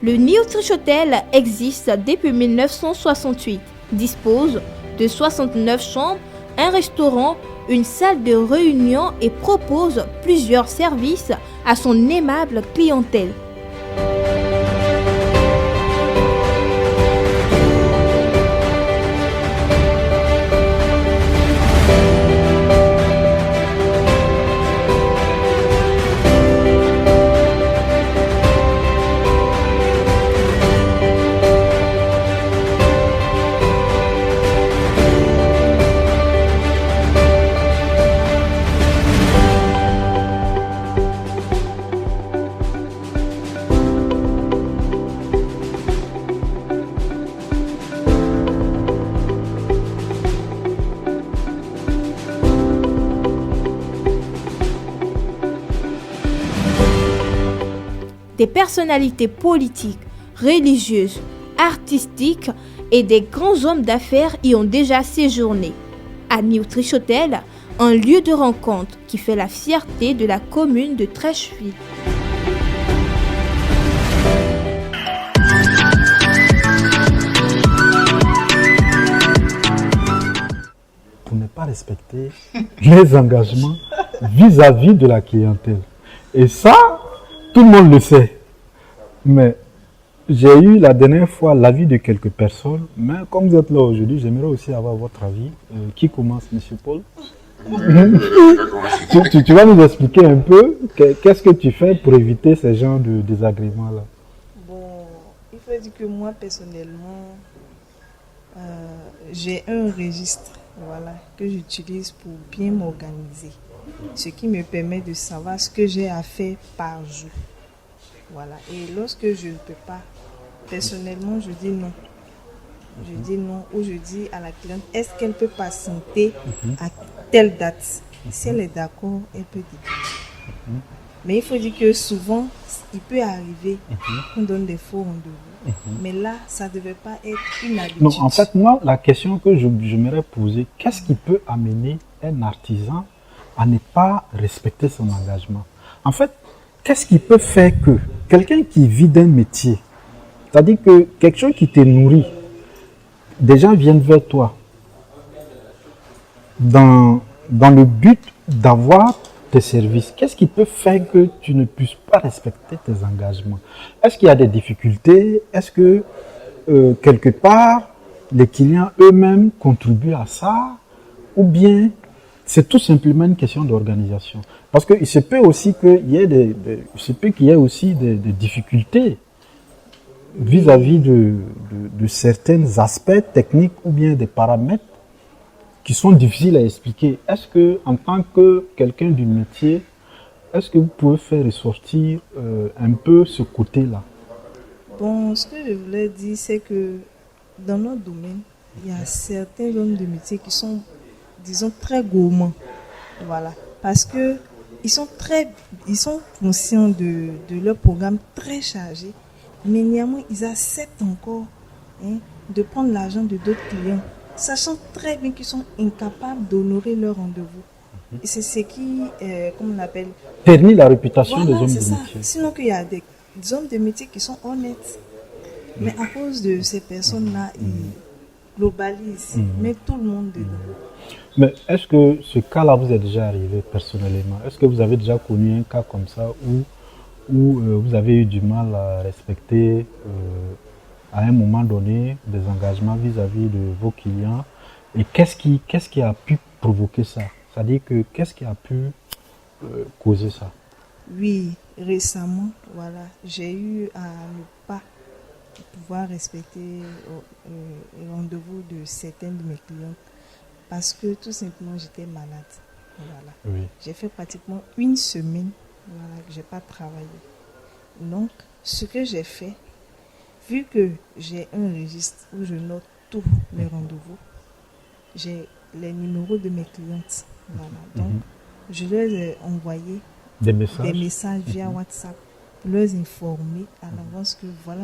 Le New Trish Hotel existe depuis 1968, dispose de 69 chambres, un restaurant, une salle de réunion et propose plusieurs services à son aimable clientèle. Des personnalités politiques, religieuses, artistiques et des grands hommes d'affaires y ont déjà séjourné. À New Trish Hotel, un lieu de rencontre qui fait la fierté de la commune de Treichville. Pour ne pas respecter les engagements vis-à-vis de la clientèle. Et ça, tout le monde le sait. Mais j'ai eu la dernière fois l'avis de quelques personnes. Mais comme vous êtes là aujourd'hui, j'aimerais aussi avoir votre avis. Qui commence, Monsieur Paul? tu vas nous expliquer un peu qu'est-ce que tu fais pour éviter ce genre de désagréments-là? Bon, il faut dire que moi, personnellement, j'ai un registre, voilà, que j'utilise pour bien m'organiser. Ce qui me permet de savoir ce que j'ai à faire par jour. Voilà. Et lorsque je ne peux pas, personnellement, je dis non. Je dis non ou je dis à la cliente, est-ce qu'elle peut patienter à telle date? Si elle est d'accord, elle peut dire. Mais il faut dire que souvent, il peut arriver qu'on donne des faux rendez-vous. Mais là, ça ne devait pas être une habitude. Non, en fait, moi, la question que j'aimerais poser, qu'est-ce qui peut amener un artisan à ne pas respecter son engagement? En fait, qu'est-ce qui peut faire que quelqu'un qui vit d'un métier, c'est-à-dire que quelque chose qui te nourrit, des gens viennent vers toi dans le but d'avoir tes services. Qu'est-ce qui peut faire que tu ne puisses pas respecter tes engagements? Est-ce qu'il y a des difficultés? Est-ce que quelque part, les clients eux-mêmes contribuent à ça? Ou bien c'est tout simplement une question d'organisation? Parce qu'il se peut aussi qu'il y ait aussi des difficultés vis-à-vis de certains aspects techniques ou bien des paramètres qui sont difficiles à expliquer. Est-ce que, en tant que quelqu'un du métier, est-ce que vous pouvez faire ressortir un peu ce côté-là? Bon, ce que je voulais dire, c'est que dans notre domaine, il y a certains hommes de métier qui sont, disons, très gourmands. Voilà. Parce que ils sont conscients de leur programme très chargé, mais néanmoins, ils acceptent encore de prendre l'argent de d'autres clients, sachant très bien qu'ils sont incapables d'honorer leur rendez-vous. Et c'est ce qui, comment on appelle, ternit la réputation des hommes de ça. métier. Sinon qu'il y a des hommes de métier qui sont honnêtes. Mais à cause de ces personnes-là, ils globalisent, mettent tout le monde dedans. Mais est-ce que ce cas-là vous est déjà arrivé personnellement? Est-ce que vous avez déjà connu un cas comme ça où vous avez eu du mal à respecter à un moment donné des engagements vis-à-vis de vos clients? Et qu'est-ce qui a pu provoquer ça? C'est-à-dire que qu'est-ce qui a pu causer ça? Oui, récemment, voilà, j'ai eu à ne pas pouvoir respecter le rendez-vous de certaines de mes clientes parce que tout simplement j'étais malade. Voilà. Oui. J'ai fait pratiquement une semaine que je n'ai pas travaillé. Donc, ce que j'ai fait, vu que j'ai un registre où je note tous mes rendez-vous, j'ai les numéros de mes clientes. Voilà. Donc, je leur ai envoyé Des messages via WhatsApp pour leur informer à l'avance que voilà.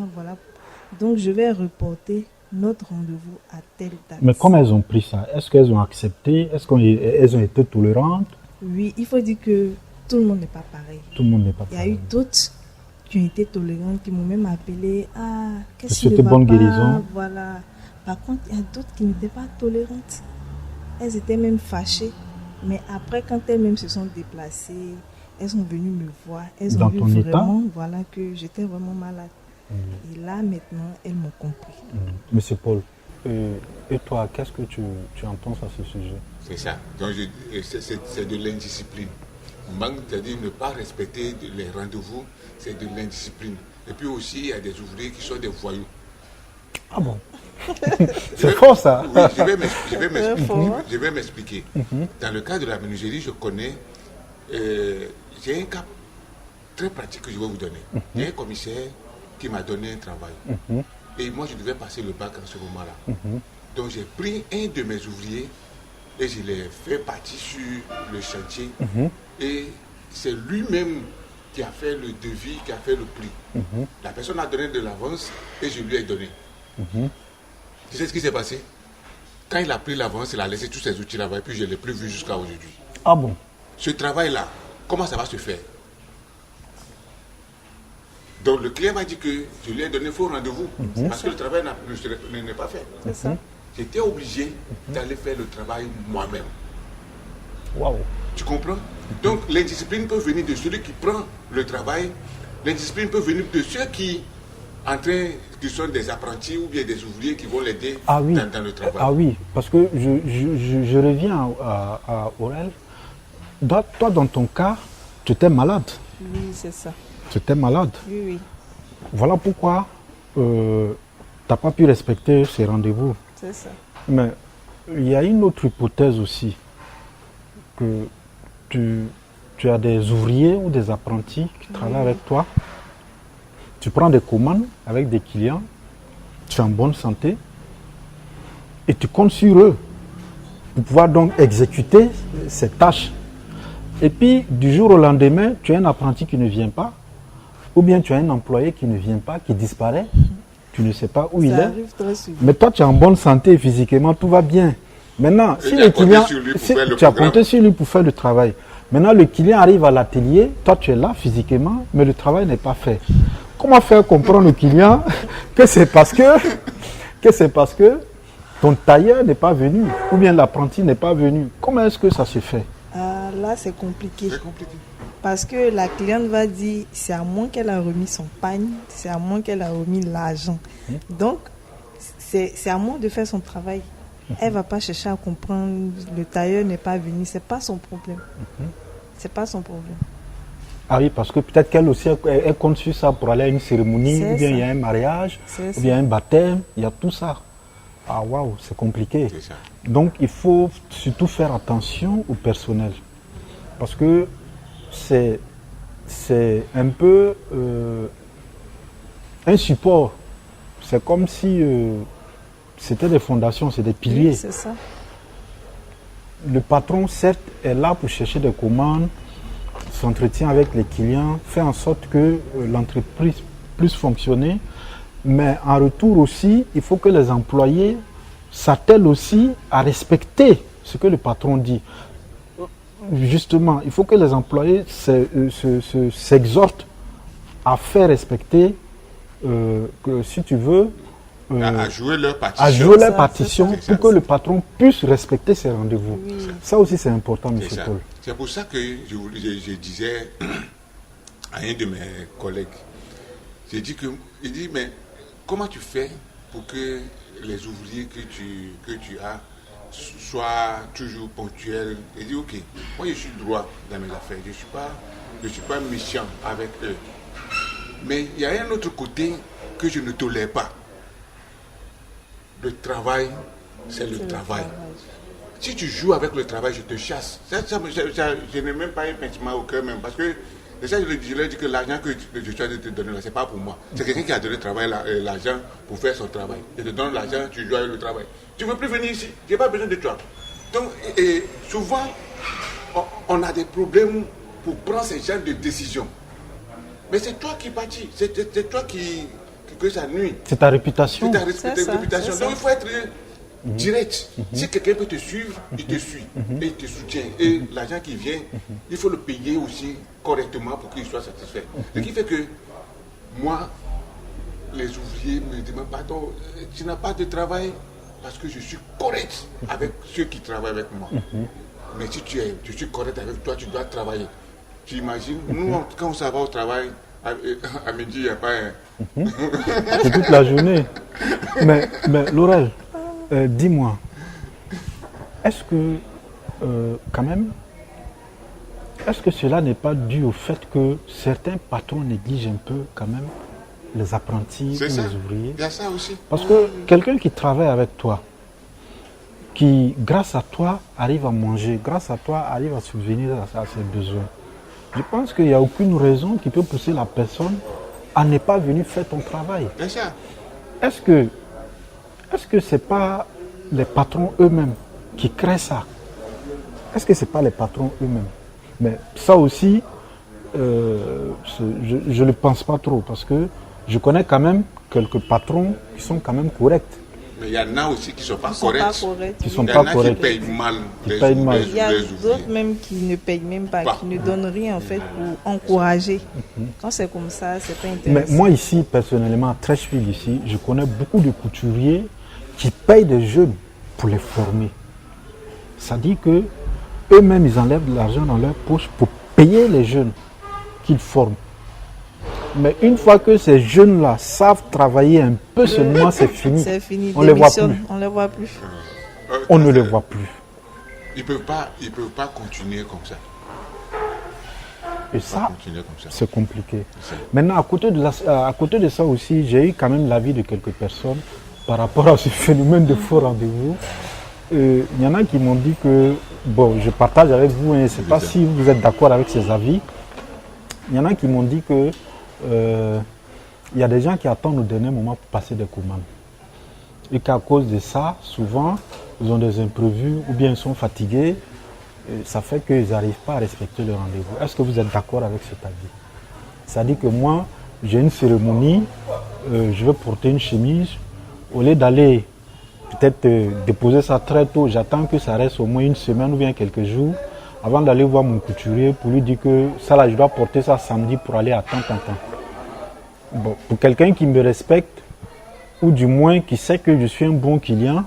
Donc, je vais reporter notre rendez-vous à telle date. Mais comment elles ont pris ça? Est-ce qu'elles ont accepté? Est-ce qu'elles ont été tolérantes? Oui, il faut dire que tout le monde n'est pas pareil. Tout le monde n'est pas Il y pareil. a eu d'autres qui ont été tolérantes, qui m'ont même appelé. Ah, qu'est-ce qui C'était ne va bonne pas? guérison. Voilà. Par contre, il y a d'autres qui n'étaient pas tolérantes. Elles étaient même fâchées. Mais après, quand elles-mêmes se sont déplacées, elles sont venues me voir. Elles Dans ont vu ton vraiment état? que j'étais vraiment malade. Et là, maintenant, elles m'ont compris. Monsieur Paul, et toi, qu'est-ce que tu en penses à ce sujet? C'est ça. Donc, c'est de l'indiscipline. Manque, c'est-à-dire ne pas respecter les rendez-vous, c'est de l'indiscipline. Et puis aussi, il y a des ouvriers qui sont des voyous. Ah bon? C'est fort ça. Oui, je vais m'expliquer. Dans le cas de la menuiserie, je connais, j'ai un cas très pratique que je vais vous donner. Il y a un commissaire qui m'a donné un travail. Et moi, je devais passer le bac en ce moment-là. Donc, j'ai pris un de mes ouvriers et je l'ai fait partir sur le chantier. Et c'est lui-même qui a fait le devis, qui a fait le prix. La personne a donné de l'avance et je lui ai donné. Tu sais ce qui s'est passé? Quand il a pris l'avance, il a laissé tous ses outils là-bas et puis je ne l'ai plus vu jusqu'à aujourd'hui. Ah bon? Ce travail-là, comment ça va se faire? Donc le client m'a dit que je lui ai donné faux rendez-vous parce que le travail n'est pas fait. C'est ça. J'étais obligé d'aller faire le travail moi-même. Waouh! Tu comprends? Donc l'indiscipline peut venir de celui qui prend le travail, l'indiscipline peut venir de ceux qui sont des apprentis ou bien des ouvriers qui vont l'aider dans le travail. Ah oui, parce que je reviens à Aurel. Toi, dans ton cas, tu étais malade. Oui, c'est ça. Tu étais malade. Oui. Voilà pourquoi tu n'as pas pu respecter ces rendez-vous. C'est ça. Mais il y a une autre hypothèse aussi, que tu as des ouvriers ou des apprentis qui travaillent avec toi. Tu prends des commandes avec des clients, tu es en bonne santé et tu comptes sur eux pour pouvoir donc exécuter ces tâches. Et puis, du jour au lendemain, tu as un apprenti qui ne vient pas, ou bien tu as un employé qui ne vient pas, qui disparaît, tu ne sais pas où il est. Mais toi, tu es en bonne santé physiquement, tout va bien. Maintenant, si le client, tu as compté sur lui pour faire le travail. Maintenant, le client arrive à l'atelier, toi tu es là physiquement, mais le travail n'est pas fait. Comment faire comprendre au client que c'est parce que ton tailleur n'est pas venu, ou bien l'apprenti n'est pas venu? Comment est-ce que ça se fait? Là, c'est compliqué. Parce que la cliente va dire, c'est à moi qu'elle a remis son pagne, c'est à moi qu'elle a remis l'argent. Donc, c'est à moi de faire son travail. Elle ne va pas chercher à comprendre, le tailleur n'est pas venu, ce n'est pas son problème. C'est pas son problème. Ah oui, parce que peut-être qu'elle aussi, elle compte sur ça pour aller à une cérémonie, ou bien il y a un mariage, ou bien un baptême, il y a tout ça. Ah waouh, c'est compliqué. C'est ça. Donc il faut surtout faire attention au personnel. Parce que c'est un peu un support. C'est comme si c'était des fondations, c'est des piliers. Oui, c'est ça. Le patron, certes, est là pour chercher des commandes, s'entretient avec les clients, fait en sorte que l'entreprise puisse fonctionner. Mais en retour aussi, il faut que les employés s'attellent aussi à respecter ce que le patron dit. Justement, il faut que les employés s'exhortent à faire respecter, que si tu veux, à jouer leur partition. À jouer leur partition pour que le patron puisse respecter ses rendez-vous. Oui. Ça aussi, c'est important, M. Paul. C'est pour ça que je disais à un de mes collègues, il dit, mais comment tu fais pour que les ouvriers que tu as sois toujours ponctuel et dis ok, moi je suis droit dans mes affaires, je suis pas méchant avec eux. Mais il y a un autre côté que je ne tolère pas. Le travail, c'est le travail. Si tu joues avec le travail, je te chasse. Je n'ai même pas un pincement au cœur même parce que déjà je leur dis que l'argent que je suis de te donner là, c'est pas pour moi. C'est quelqu'un qui a donné l'argent pour faire son travail. Je te donne l'argent, tu joues avec le travail. Tu ne veux plus venir ici, je n'ai pas besoin de toi. Donc souvent, on a des problèmes pour prendre ce genre de décision. Mais c'est toi qui bâtis, c'est toi que ça nuit. C'est ta réputation. C'est ta réputation. Donc il faut être direct. Si quelqu'un peut te suivre, il te suit et il te soutient. Et l'argent qui vient, il faut le payer aussi correctement pour qu'il soit satisfait. Ce qui fait que moi, les ouvriers me demandent pardon, tu n'as pas de travail parce que je suis correct avec ceux qui travaillent avec moi. Mais si je suis correct avec toi, tu dois travailler. Tu imagines, nous, quand on s'en va au travail, à midi, il n'y a pas un... C'est toute la journée. Mais Laurel, dis-moi, est-ce que, quand même, est-ce que cela n'est pas dû au fait que certains patrons négligent un peu, quand même, les apprentis ou les ouvriers? Il y a ça aussi. Parce que quelqu'un qui travaille avec toi, qui, grâce à toi, arrive à manger, grâce à toi, arrive à subvenir à ses besoins, je pense qu'il n'y a aucune raison qui peut pousser la personne à ne pas venir faire ton travail. Bien sûr. Est-ce que ce n'est pas les patrons eux-mêmes qui créent ça? Est-ce que ce n'est pas les patrons eux-mêmes? Mais ça aussi, je ne le pense pas trop parce que je connais quand même quelques patrons qui sont quand même corrects. Mais il y en a aussi qui ne sont pas corrects. Qui sont Il y pas en a corrects. qui payent mal. Qui payent mal. Il y a d'autres même qui ne payent même pas, qui ne donnent rien en fait pour encourager. Quand c'est comme ça, c'est pas intéressant. Mais moi ici, personnellement, à Trècheville ici, je connais beaucoup de couturiers qui payent des jeunes pour les former. Ça dit que eux-mêmes, ils enlèvent de l'argent dans leur poche pour payer les jeunes qu'ils forment. Mais une fois que ces jeunes-là savent travailler un peu seulement, c'est fini. C'est fini. On ne les voit plus. On les voit plus. On ne les voit plus. Ils peuvent pas continuer comme ça. Et ça, c'est compliqué. Maintenant, à côté de ça aussi, j'ai eu quand même l'avis de quelques personnes par rapport à ce phénomène de faux rendez-vous. Il y en a qui m'ont dit que, bon, je partage avec vous, je ne sais pas si vous êtes d'accord avec ces avis. Il y en a qui m'ont dit que il y a des gens qui attendent au dernier moment pour passer des commandes. Et qu'à cause de ça, souvent, ils ont des imprévus ou bien ils sont fatigués. Et ça fait qu'ils n'arrivent pas à respecter le rendez-vous. Est-ce que vous êtes d'accord avec cet avis? Ça dit que moi, j'ai une cérémonie, je veux porter une chemise. Au lieu d'aller peut-être déposer ça très tôt, j'attends que ça reste au moins une semaine ou bien quelques jours avant d'aller voir mon couturier pour lui dire que ça là, je dois porter ça samedi pour aller à temps. Bon, pour quelqu'un qui me respecte, ou du moins qui sait que je suis un bon client,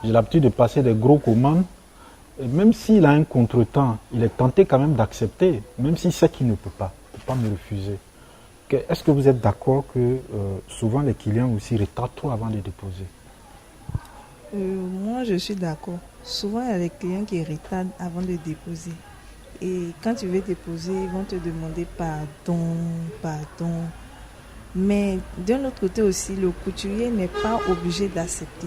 j'ai l'habitude de passer des gros commandes, et même s'il a un contretemps, il est tenté quand même d'accepter, même s'il sait qu'il ne peut pas me refuser. Est-ce que vous êtes d'accord que souvent les clients aussi retardent trop avant de déposer? Moi, je suis d'accord. Souvent, il y a les clients qui retardent avant de déposer. Et quand tu veux déposer, ils vont te demander pardon. Mais d'un autre côté aussi, le couturier n'est pas obligé d'accepter.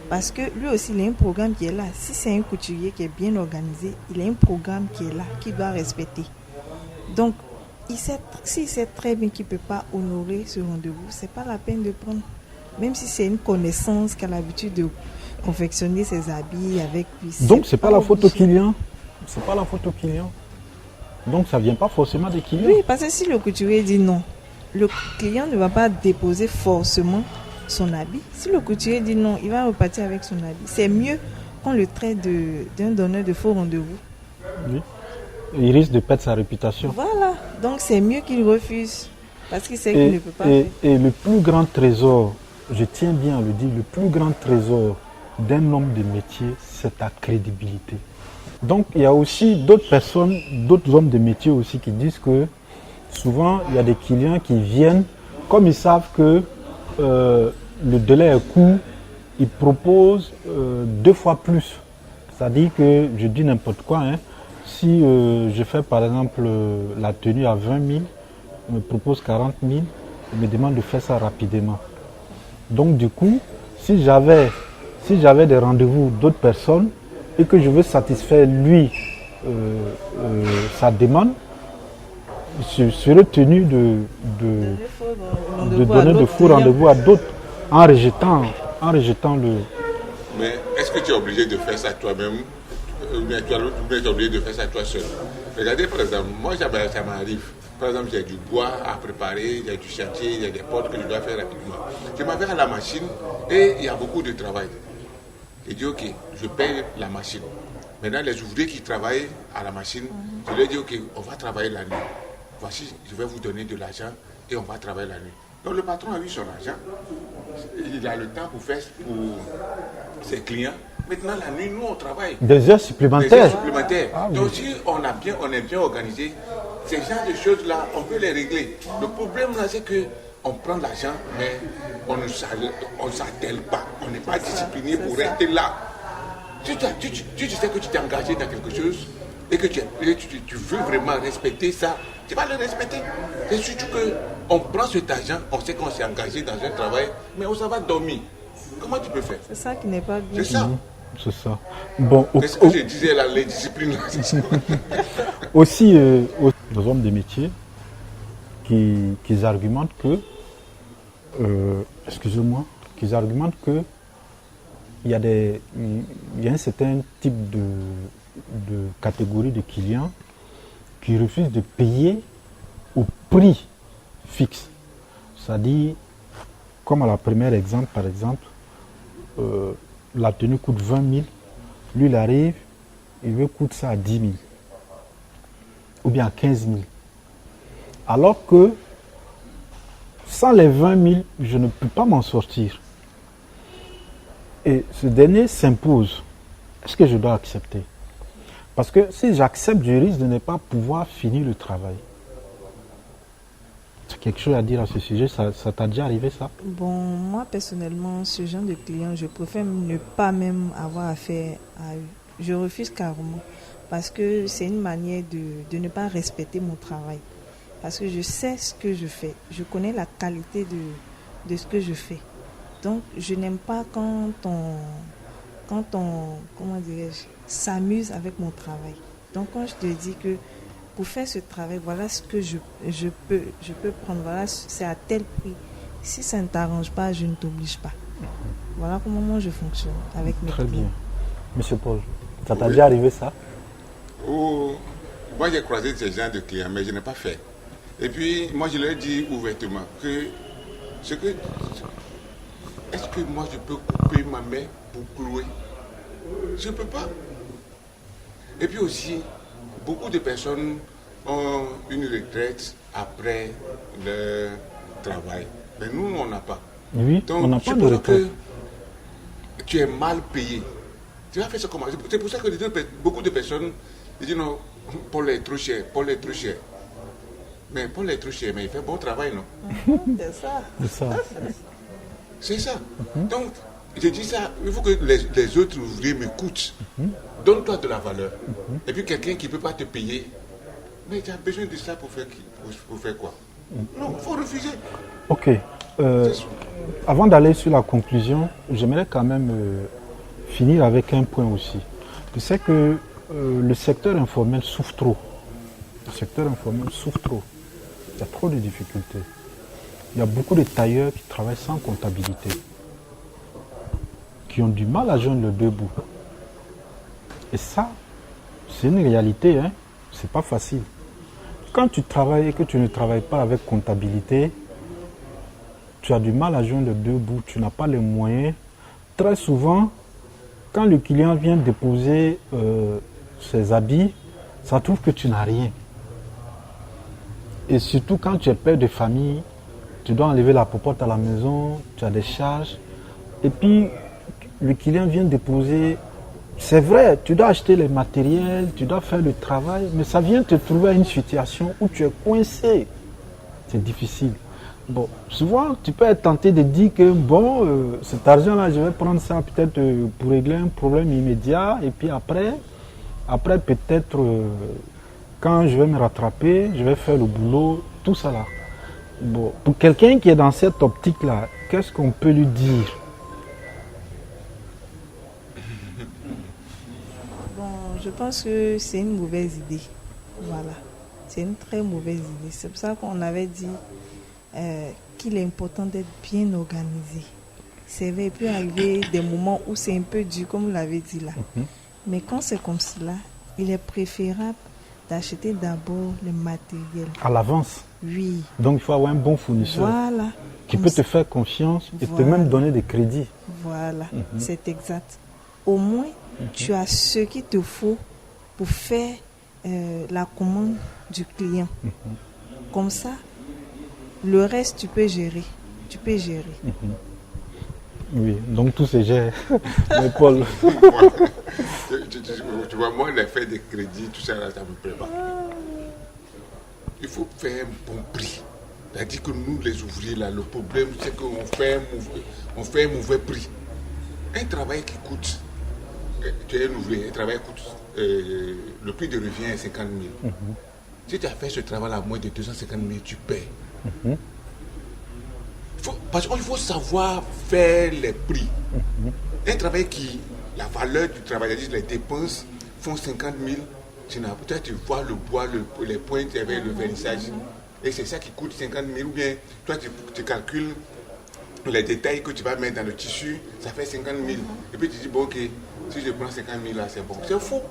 Parce que lui aussi, il a un programme qui est là. Si c'est un couturier qui est bien organisé, il a un programme qui est là, qu'il doit respecter. Donc, s'il sait très bien qu'il ne peut pas honorer ce rendez-vous, ce n'est pas la peine de prendre. Même si c'est une connaissance qui a l'habitude de confectionner ses habits avec lui. Donc, ce n'est pas la faute au client. C'est pas la faute au client. Donc, ça ne vient pas forcément des clients. Oui, parce que si le couturier dit non, le client ne va pas déposer forcément son habit. Si le couturier dit non, il va repartir avec son habit. C'est mieux qu'on le traite d'un donneur de faux rendez-vous. Oui. Il risque de perdre sa réputation. Voilà. Donc, c'est mieux qu'il refuse. Parce qu'il sait qu'il ne peut pas faire. Et le plus grand trésor, je tiens bien à le dire, le plus grand trésor d'un homme de métier, c'est ta crédibilité. Donc, il y a aussi d'autres personnes, d'autres hommes de métier aussi qui disent que souvent, il y a des clients qui viennent, comme ils savent que le délai est court, ils proposent 2 fois plus. C'est-à-dire que, je dis n'importe quoi, hein, si je fais par exemple la tenue à 20 000, ils me proposent 40 000, ils me demandent de faire ça rapidement. Donc du coup, si j'avais des rendez-vous d'autres personnes et que je veux satisfaire lui sa demande, je serais tenu de donner de faux rendez-vous à d'autres en rejetant le... Mais est-ce que tu es obligé de faire ça toi-même ou bien tu es obligé de faire ça toi seul? Regardez par exemple, moi ça m'arrive. Par exemple, j'ai du bois à préparer, il y a du chantier, il y a des portes que je dois faire rapidement. Je m'avais à la machine et il y a beaucoup de travail. J'ai dit ok, je paye la machine. Maintenant, les ouvriers qui travaillent à la machine, je leur dis ok, on va travailler la nuit. Voici, je vais vous donner de l'argent et on va travailler la nuit. Donc le patron a eu son argent, il a le temps pour faire pour ses clients. Maintenant la nuit, nous on travaille. Des heures supplémentaires. Des heures supplémentaires. Ah, oui. Donc si on est bien organisé, ces genres de choses-là, on peut les régler. Le problème là, c'est que on prend l'argent, mais on ne s'attelle pas. On n'est pas discipliné pour rester là. Tu sais que tu t'es engagé dans quelque chose et que tu veux vraiment respecter ça, tu vas le respecter. C'est surtout qu'on prend cet argent, on sait qu'on s'est engagé dans un travail, mais on s'en va dormir. Comment tu peux faire? C'est ça qui n'est pas bien. C'est ça. C'est ça. Bon, C'est ce que je disais là, les disciplines. aussi, les hommes des métiers qui argumentent que, qu'ils argumentent que il y a un certain type de catégorie de clients qui refusent de payer au prix fixe. C'est-à-dire, comme à la première exemple, par exemple, la tenue coûte 20 000, lui il arrive, il veut coûter ça à 10 000 ou bien à 15 000. Alors que sans les 20 000, je ne peux pas m'en sortir. Et ce dernier s'impose. Est-ce que je dois accepter? Parce que si j'accepte, je risque de ne pas pouvoir finir le travail. Tu as quelque chose à dire à ce sujet? Ça t'a déjà arrivé ça? Bon, moi personnellement, ce genre de client, je préfère ne pas même avoir affaire à eux. Je refuse carrément. Parce que c'est une manière de ne pas respecter mon travail. Parce que je sais ce que je fais. Je connais la qualité de ce que je fais. Donc, je n'aime pas quand on comment dirais-je, s'amuse avec mon travail. Donc, quand je te dis que pour faire ce travail, voilà ce que je peux prendre, voilà, c'est à tel prix. Si ça ne t'arrange pas, je ne t'oblige pas. Voilà comment moi je fonctionne avec mes clients. Très bien. Monsieur Paul, ça t'a déjà arrivé ça? Moi, j'ai croisé ces gens de clients, mais je n'ai pas fait. Et puis, moi, je leur dis ouvertement que est-ce que moi, je peux couper ma main pour clouer? Je ne peux pas. Et puis aussi, beaucoup de personnes ont une retraite après leur travail. Mais nous, on n'a pas. Oui, donc, on n'a pas de retraite. Que tu es mal payé. Tu vas faire ça comment? C'est pour ça que beaucoup de personnes disent non, Paul est trop cher, Paul est trop cher. Mais Paul est trop cher, mais il fait bon travail, non? C'est ça. C'est ça. C'est ça. Donc, je dis ça, il faut que les autres ouvriers m'écoutent. Donne-toi de la valeur. Et puis quelqu'un qui ne peut pas te payer, mais tu as besoin de ça pour faire quoi? Non, il faut refuser. Ok. Avant d'aller sur la conclusion, j'aimerais quand même finir avec un point aussi. C'est que le secteur informel souffre trop. Le secteur informel souffre trop. Il y a trop de difficultés. Il y a beaucoup de tailleurs qui travaillent sans comptabilité, qui ont du mal à joindre les deux bouts. Et ça, c'est une réalité, hein? C'est pas facile. Quand tu travailles et que tu ne travailles pas avec comptabilité, tu as du mal à joindre les deux bouts, tu n'as pas les moyens. Très souvent, quand le client vient déposer ses habits, ça trouve que tu n'as rien. Et surtout quand tu es père de famille, tu dois enlever la popote à la maison, tu as des charges. Et puis, le client vient déposer. C'est vrai, tu dois acheter les matériels, tu dois faire le travail, mais ça vient te trouver à une situation où tu es coincé. C'est difficile. Bon, souvent, tu peux être tenté de dire que, bon, cet argent-là, je vais prendre ça peut-être pour régler un problème immédiat. Et puis après peut-être, quand je vais me rattraper, je vais faire le boulot, tout ça là. Bon, pour quelqu'un qui est dans cette optique-là, qu'est-ce qu'on peut lui dire? Bon, je pense que c'est une mauvaise idée. Voilà. C'est une très mauvaise idée. C'est pour ça qu'on avait dit qu'il est important d'être bien organisé. C'est vrai, il peut arriver des moments où c'est un peu dur, comme vous l'avez dit là. Mais quand c'est comme cela, il est préférable d'acheter d'abord le matériel. À l'avance. Oui. Donc il faut avoir un bon fournisseur Voilà. qui Comme peut te ça. faire confiance et Voilà. peut même donner des crédits. Voilà, c'est exact. Au moins, tu as ce qu'il te faut pour faire la commande du client. Comme ça, le reste, tu peux gérer. Tu peux gérer. Oui, donc tout se gère. Mais Paul, Tu vois, moi, l'effet des crédits, tout ça, là, ça me plaît pas. Il faut faire un bon prix. C'est-à-dire que nous, les ouvriers, là, le problème, c'est qu'on fait un mauvais prix. Un travail qui coûte, tu es un ouvrier, un travail coûte, le prix de revient est 50 000. Si tu as fait ce travail à moins de 250 000, tu paies. Parce qu'il faut savoir faire les prix. Un travail qui, la valeur du travail, c'est-à-dire les dépenses, font 50 000. Peut-être tu vois le bois, les pointes avec le vernissage. Et c'est ça qui coûte 50 000. Ou bien toi, tu calcules les détails que tu vas mettre dans le tissu, ça fait 50 000. Et puis tu dis, bon, ok, si je prends 50 000 là, c'est bon. C'est faux.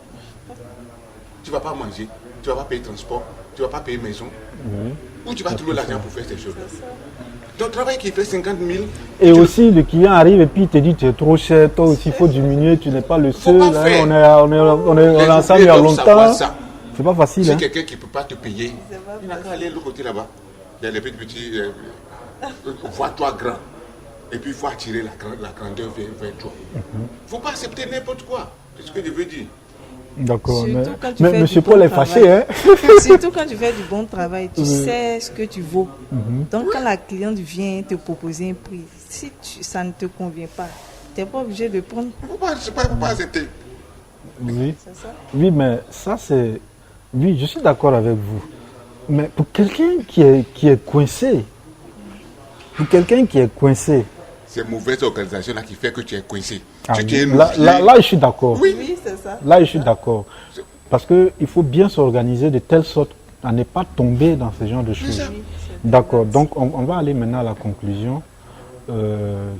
Tu ne vas pas manger, tu ne vas pas payer transport, tu ne vas pas payer maison. Où tu vas trouver l'argent pour faire ces choses? Ton travail qui fait 50 000. et aussi le client arrive et puis il te dit tu es trop cher, toi aussi il faut diminuer, tu n'es pas le seul. pas Hein, faire. on est ensemble il y a longtemps. Ça. C'est pas facile. C'est Hein. quelqu'un qui ne peut pas te payer. Il n'a qu'à aller de l'autre côté là-bas. Il y a les petits. Vois-toi grand. Et puis il faut attirer la grandeur vers toi. Il ne faut pas accepter n'importe quoi. C'est ce que je veux dire. D'accord. Surtout quand tu Mais fais monsieur du Paul bon est fâché. travail. Hein. Surtout quand tu fais du bon travail, tu sais ce que tu vaux. Donc quand la cliente vient te proposer un prix, si ça ne te convient pas, tu n'es pas obligé de prendre. Il ne faut pas accepter. Oui. C'est ça? Oui, mais ça c'est. Oui, je suis d'accord avec vous. Mais pour quelqu'un qui est coincé, C'est mauvaise organisation là qui fait que tu es coincé. ah, Si tu es là, je suis d'accord. Oui, c'est ça. Là, je suis d'accord. Parce qu'il faut bien s'organiser de telle sorte à ne pas tomber dans ce genre de choses. D'accord. Donc, on va aller maintenant à la conclusion.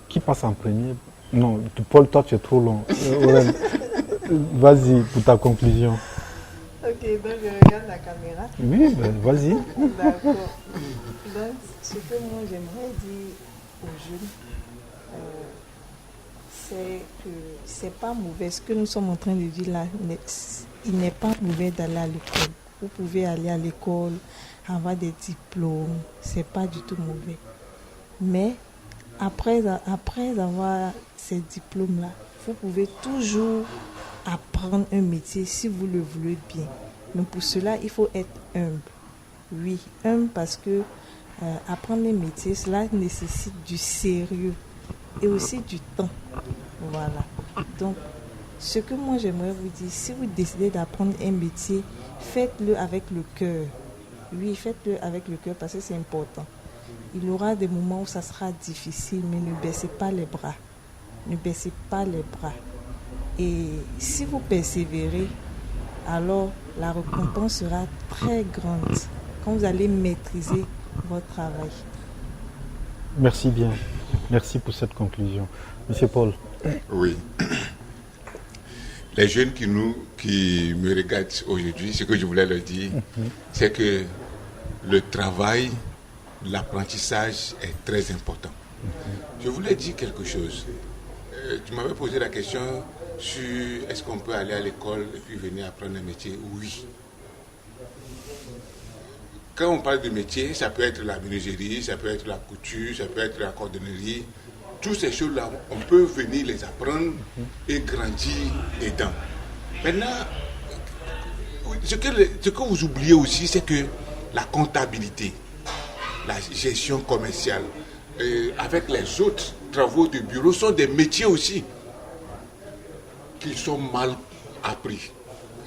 Qui passe en premier? Non, Paul, toi, tu es trop long. Aurèle, vas-y pour ta conclusion. Ok, donc je regarde la caméra. Oui, ben, vas-y. D'accord. Donc, ce que moi j'aimerais dire aux jeunes, c'est que c'est pas mauvais. Ce que nous sommes en train de dire là, il n'est pas mauvais d'aller à l'école. Vous pouvez aller à l'école, avoir des diplômes, c'est pas du tout mauvais. Mais après avoir ces diplômes-là, vous pouvez toujours apprendre un métier si vous le voulez bien. Mais pour cela, il faut être humble. Oui, humble parce que apprendre un métier, cela nécessite du sérieux et aussi du temps. Voilà. Donc, ce que moi j'aimerais vous dire, si vous décidez d'apprendre un métier, faites-le avec le cœur. Oui, faites-le avec le cœur parce que c'est important. Il y aura des moments où ça sera difficile, mais ne baissez pas les bras. Ne baissez pas les bras. Et si vous persévérez, alors la récompense sera très grande quand vous allez maîtriser votre travail. Merci bien. Merci pour cette conclusion. Monsieur Paul. Oui. Les jeunes qui me regardent aujourd'hui, ce que je voulais leur dire, c'est que le travail, l'apprentissage est très important. Je voulais dire quelque chose. Tu m'avais posé la question sur est-ce qu'on peut aller à l'école et puis venir apprendre un métier? Oui. Quand on parle de métier, ça peut être la menuiserie, ça peut être la couture, ça peut être la cordonnerie. Toutes ces choses-là, on peut venir les apprendre et grandir dedans. Maintenant, ce que vous oubliez aussi, c'est que la comptabilité, la gestion commerciale, avec les autres travaux de bureau, sont des métiers aussi qui sont mal appris.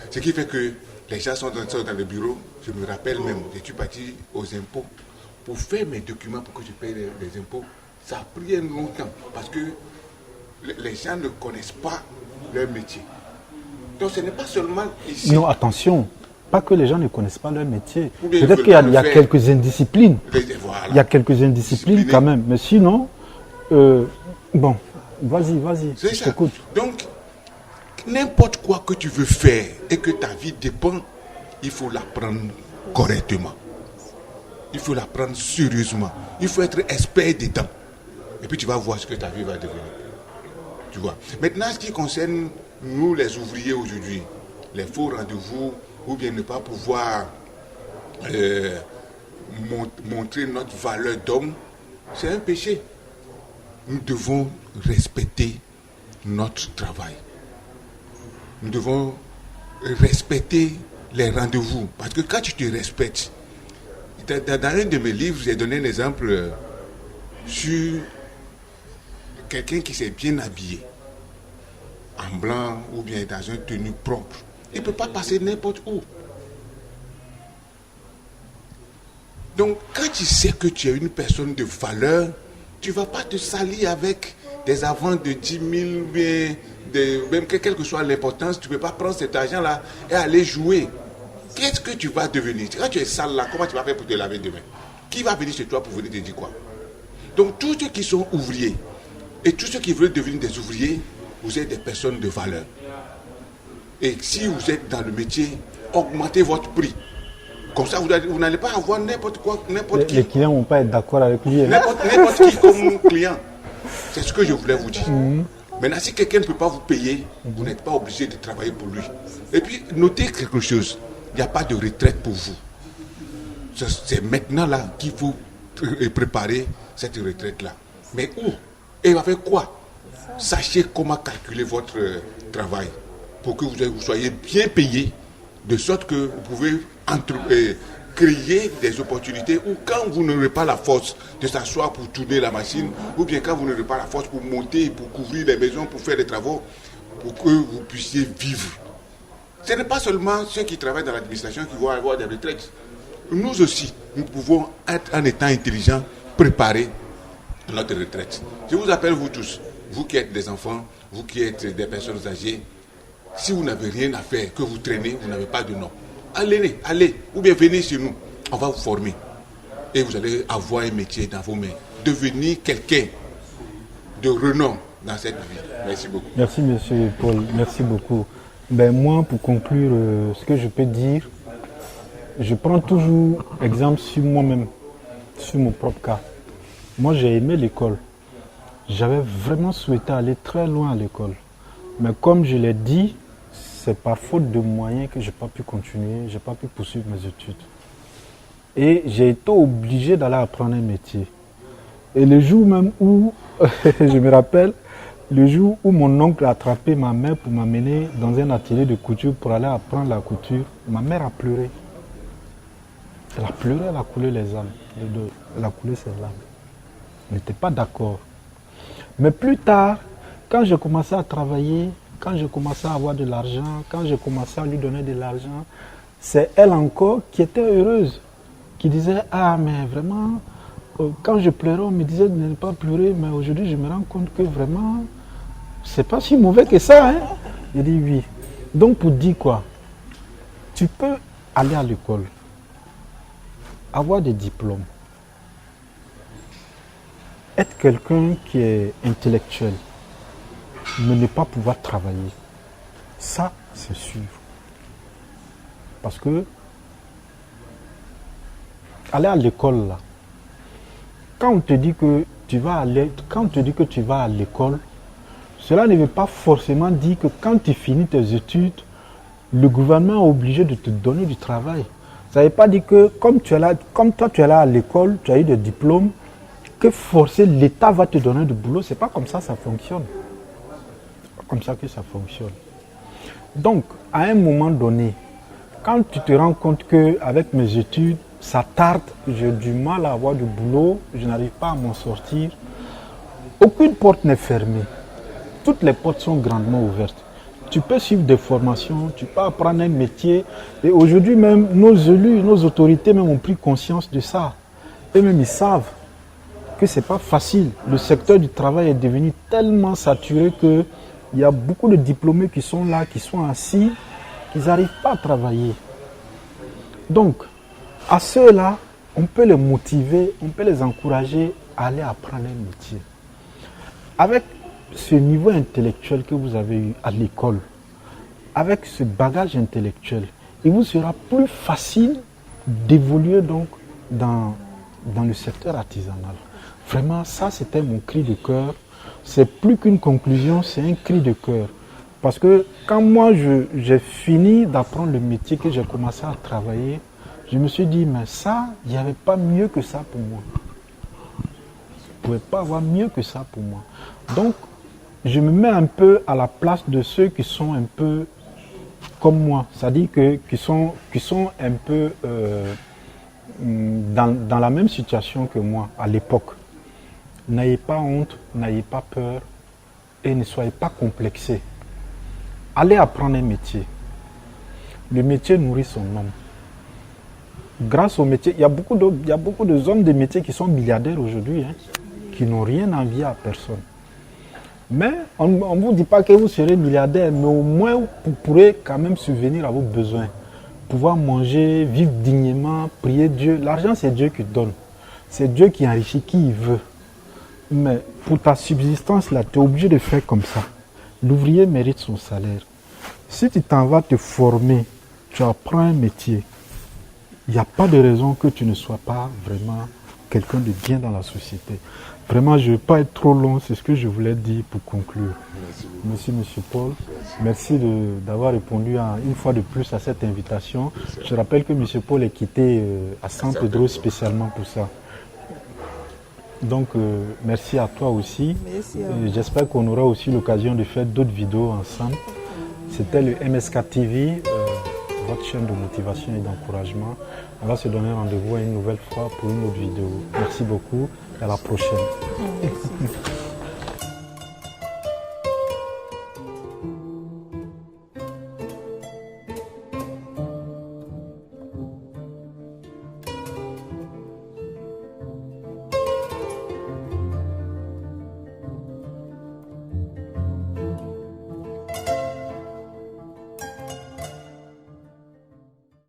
Ce qui fait que les gens sont dans le bureau. Je me rappelle même, je suis parti aux impôts pour faire mes documents pour que je paye les impôts. Ça a pris un long temps parce que les gens ne connaissent pas leur métier. Donc ce n'est pas seulement ici. Non, attention, pas que les gens ne connaissent pas leur métier. Peut-être qu'il y a quelques indisciplines. Voilà. Il y a quelques indisciplines quand même. Mais sinon, bon, vas-y, je t'écoute. Donc, n'importe quoi que tu veux faire et que ta vie dépend, il faut l'apprendre correctement. Il faut l'apprendre sérieusement. Il faut être expert dedans. Et puis tu vas voir ce que ta vie va devenir. Tu vois. Maintenant, ce qui concerne nous les ouvriers aujourd'hui, les faux rendez-vous ou bien ne pas pouvoir montrer notre valeur d'homme, c'est un péché. Nous devons respecter notre travail. Nous devons respecter les rendez-vous. Parce que quand tu te respectes, dans un de mes livres, j'ai donné un exemple sur quelqu'un qui s'est bien habillé, en blanc ou bien dans une tenue propre. Il ne peut pas passer n'importe où. Donc, quand tu sais que tu es une personne de valeur, tu ne vas pas te salir avec des avances de 10 000, même quelle que soit l'importance, tu ne peux pas prendre cet argent-là et aller jouer. Qu'est-ce que tu vas devenir? Quand tu es sale là, comment tu vas faire pour te laver demain? Qui va venir chez toi pour venir te dire quoi? Donc, tous ceux qui sont ouvriers et tous ceux qui veulent devenir des ouvriers, vous êtes des personnes de valeur. Et si vous êtes dans le métier, augmentez votre prix. Comme ça, vous n'allez pas avoir n'importe quoi, n'importe qui. Les clients ne vont pas être d'accord avec lui. Hein? N'importe qui comme client. C'est ce que je voulais vous dire. Maintenant, si quelqu'un ne peut pas vous payer, vous n'êtes pas obligé de travailler pour lui. Et puis, notez quelque chose. Il n'y a pas de retraite pour vous. C'est maintenant là qu'il faut préparer cette retraite-là. Mais où? Et avec quoi? Sachez comment calculer votre travail pour que vous soyez bien payé, de sorte que vous pouvez créer des opportunités où quand vous n'aurez pas la force de s'asseoir pour tourner la machine, ou bien quand vous n'aurez pas la force pour monter, pour couvrir les maisons, pour faire des travaux, pour que vous puissiez vivre. Ce n'est pas seulement ceux qui travaillent dans l'administration qui vont avoir des retraites. Nous aussi, nous pouvons être, en étant intelligents, préparer notre retraite. Je vous appelle vous tous, vous qui êtes des enfants, vous qui êtes des personnes âgées, si vous n'avez rien à faire, que vous traînez, vous n'avez pas de nom. Allez, ou bien venez chez nous, on va vous former. Et vous allez avoir un métier dans vos mains. Devenir quelqu'un de renom dans cette vie. Merci beaucoup. Merci, monsieur Paul, merci beaucoup. Ben, moi, pour conclure, ce que je peux dire, je prends toujours exemple sur moi-même, sur mon propre cas. Moi, j'ai aimé l'école. J'avais vraiment souhaité aller très loin à l'école. Mais comme je l'ai dit, c'est par faute de moyens que je n'ai pas pu continuer, je n'ai pas pu poursuivre mes études. Et j'ai été obligé d'aller apprendre un métier. Et le jour même où, je me rappelle, le jour où mon oncle a attrapé ma mère pour m'amener dans un atelier de couture pour aller apprendre la couture, ma mère a pleuré. Elle a pleuré, elle a coulé les larmes. Elle a coulé ses larmes. Elle n'était pas d'accord. Mais plus tard, quand j'ai commencé à travailler, quand j'ai commencé à avoir de l'argent, quand j'ai commencé à lui donner de l'argent, c'est elle encore qui était heureuse, qui disait « Ah, mais vraiment, quand je pleurais, on me disait de ne pas pleurer, mais aujourd'hui, je me rends compte que vraiment, c'est pas si mauvais que ça. Hein? » J'ai dit « Oui. » Donc, pour dire quoi? Tu peux aller à l'école, avoir des diplômes, être quelqu'un qui est intellectuel, mais ne pas pouvoir travailler. Ça, c'est sûr. Parce que aller à l'école, là, quand on te dit que tu vas aller, quand on te dit que tu vas à l'école, cela ne veut pas forcément dire que quand tu finis tes études, le gouvernement est obligé de te donner du travail. Ça ne veut pas dire que comme toi tu es là à l'école, tu as eu des diplômes, que forcer l'État va te donner du boulot. C'est pas comme ça fonctionne. C'est pas comme ça que ça fonctionne. Donc, à un moment donné, quand tu te rends compte qu'avec mes études, ça tarde, j'ai du mal à avoir du boulot, je n'arrive pas à m'en sortir. Aucune porte n'est fermée. Toutes les portes sont grandement ouvertes. Tu peux suivre des formations, tu peux apprendre un métier. Et aujourd'hui même, nos élus, nos autorités même ont pris conscience de ça. Eux-mêmes, ils savent que ce n'est pas facile. Le secteur du travail est devenu tellement saturé qu'il y a beaucoup de diplômés qui sont là, qui sont assis, qui n'arrivent pas à travailler. Donc, à ceux-là, on peut les motiver, on peut les encourager à aller apprendre un métier. Avec ce niveau intellectuel que vous avez eu à l'école, avec ce bagage intellectuel, il vous sera plus facile d'évoluer donc dans le secteur artisanal. Vraiment, ça c'était mon cri de cœur. C'est plus qu'une conclusion, c'est un cri de cœur. Parce que quand moi j'ai fini d'apprendre le métier, que j'ai commencé à travailler, je me suis dit, mais ça, il n'y avait pas mieux que ça pour moi. Il ne pouvait pas avoir mieux que ça pour moi. Donc, je me mets un peu à la place de ceux qui sont un peu comme moi, c'est-à-dire qui sont un peu dans la même situation que moi à l'époque. N'ayez pas honte, n'ayez pas peur et ne soyez pas complexés. Allez apprendre un métier. Le métier nourrit son homme. Grâce au métier, il y a beaucoup de hommes de métier qui sont milliardaires aujourd'hui, qui n'ont rien envié à personne. Mais on ne vous dit pas que vous serez milliardaire, mais au moins vous pourrez quand même subvenir à vos besoins. Pouvoir manger, vivre dignement, prier Dieu. L'argent, c'est Dieu qui donne. C'est Dieu qui enrichit qui il veut. Mais pour ta subsistance, là, tu es obligé de faire comme ça. L'ouvrier mérite son salaire. Si tu t'en vas te former, tu apprends un métier, il n'y a pas de raison que tu ne sois pas vraiment quelqu'un de bien dans la société. Vraiment, je ne veux pas être trop long, c'est ce que je voulais dire pour conclure. Merci, Monsieur Paul. Merci d'avoir répondu une fois de plus à cette invitation. Je rappelle que Monsieur Paul est quitté à San Pedro spécialement pour ça. Donc, merci à toi aussi. J'espère qu'on aura aussi l'occasion de faire d'autres vidéos ensemble. C'était le MSK TV, votre chaîne de motivation et d'encouragement. On va se donner rendez-vous une nouvelle fois pour une autre vidéo. Merci beaucoup et à la prochaine. Merci.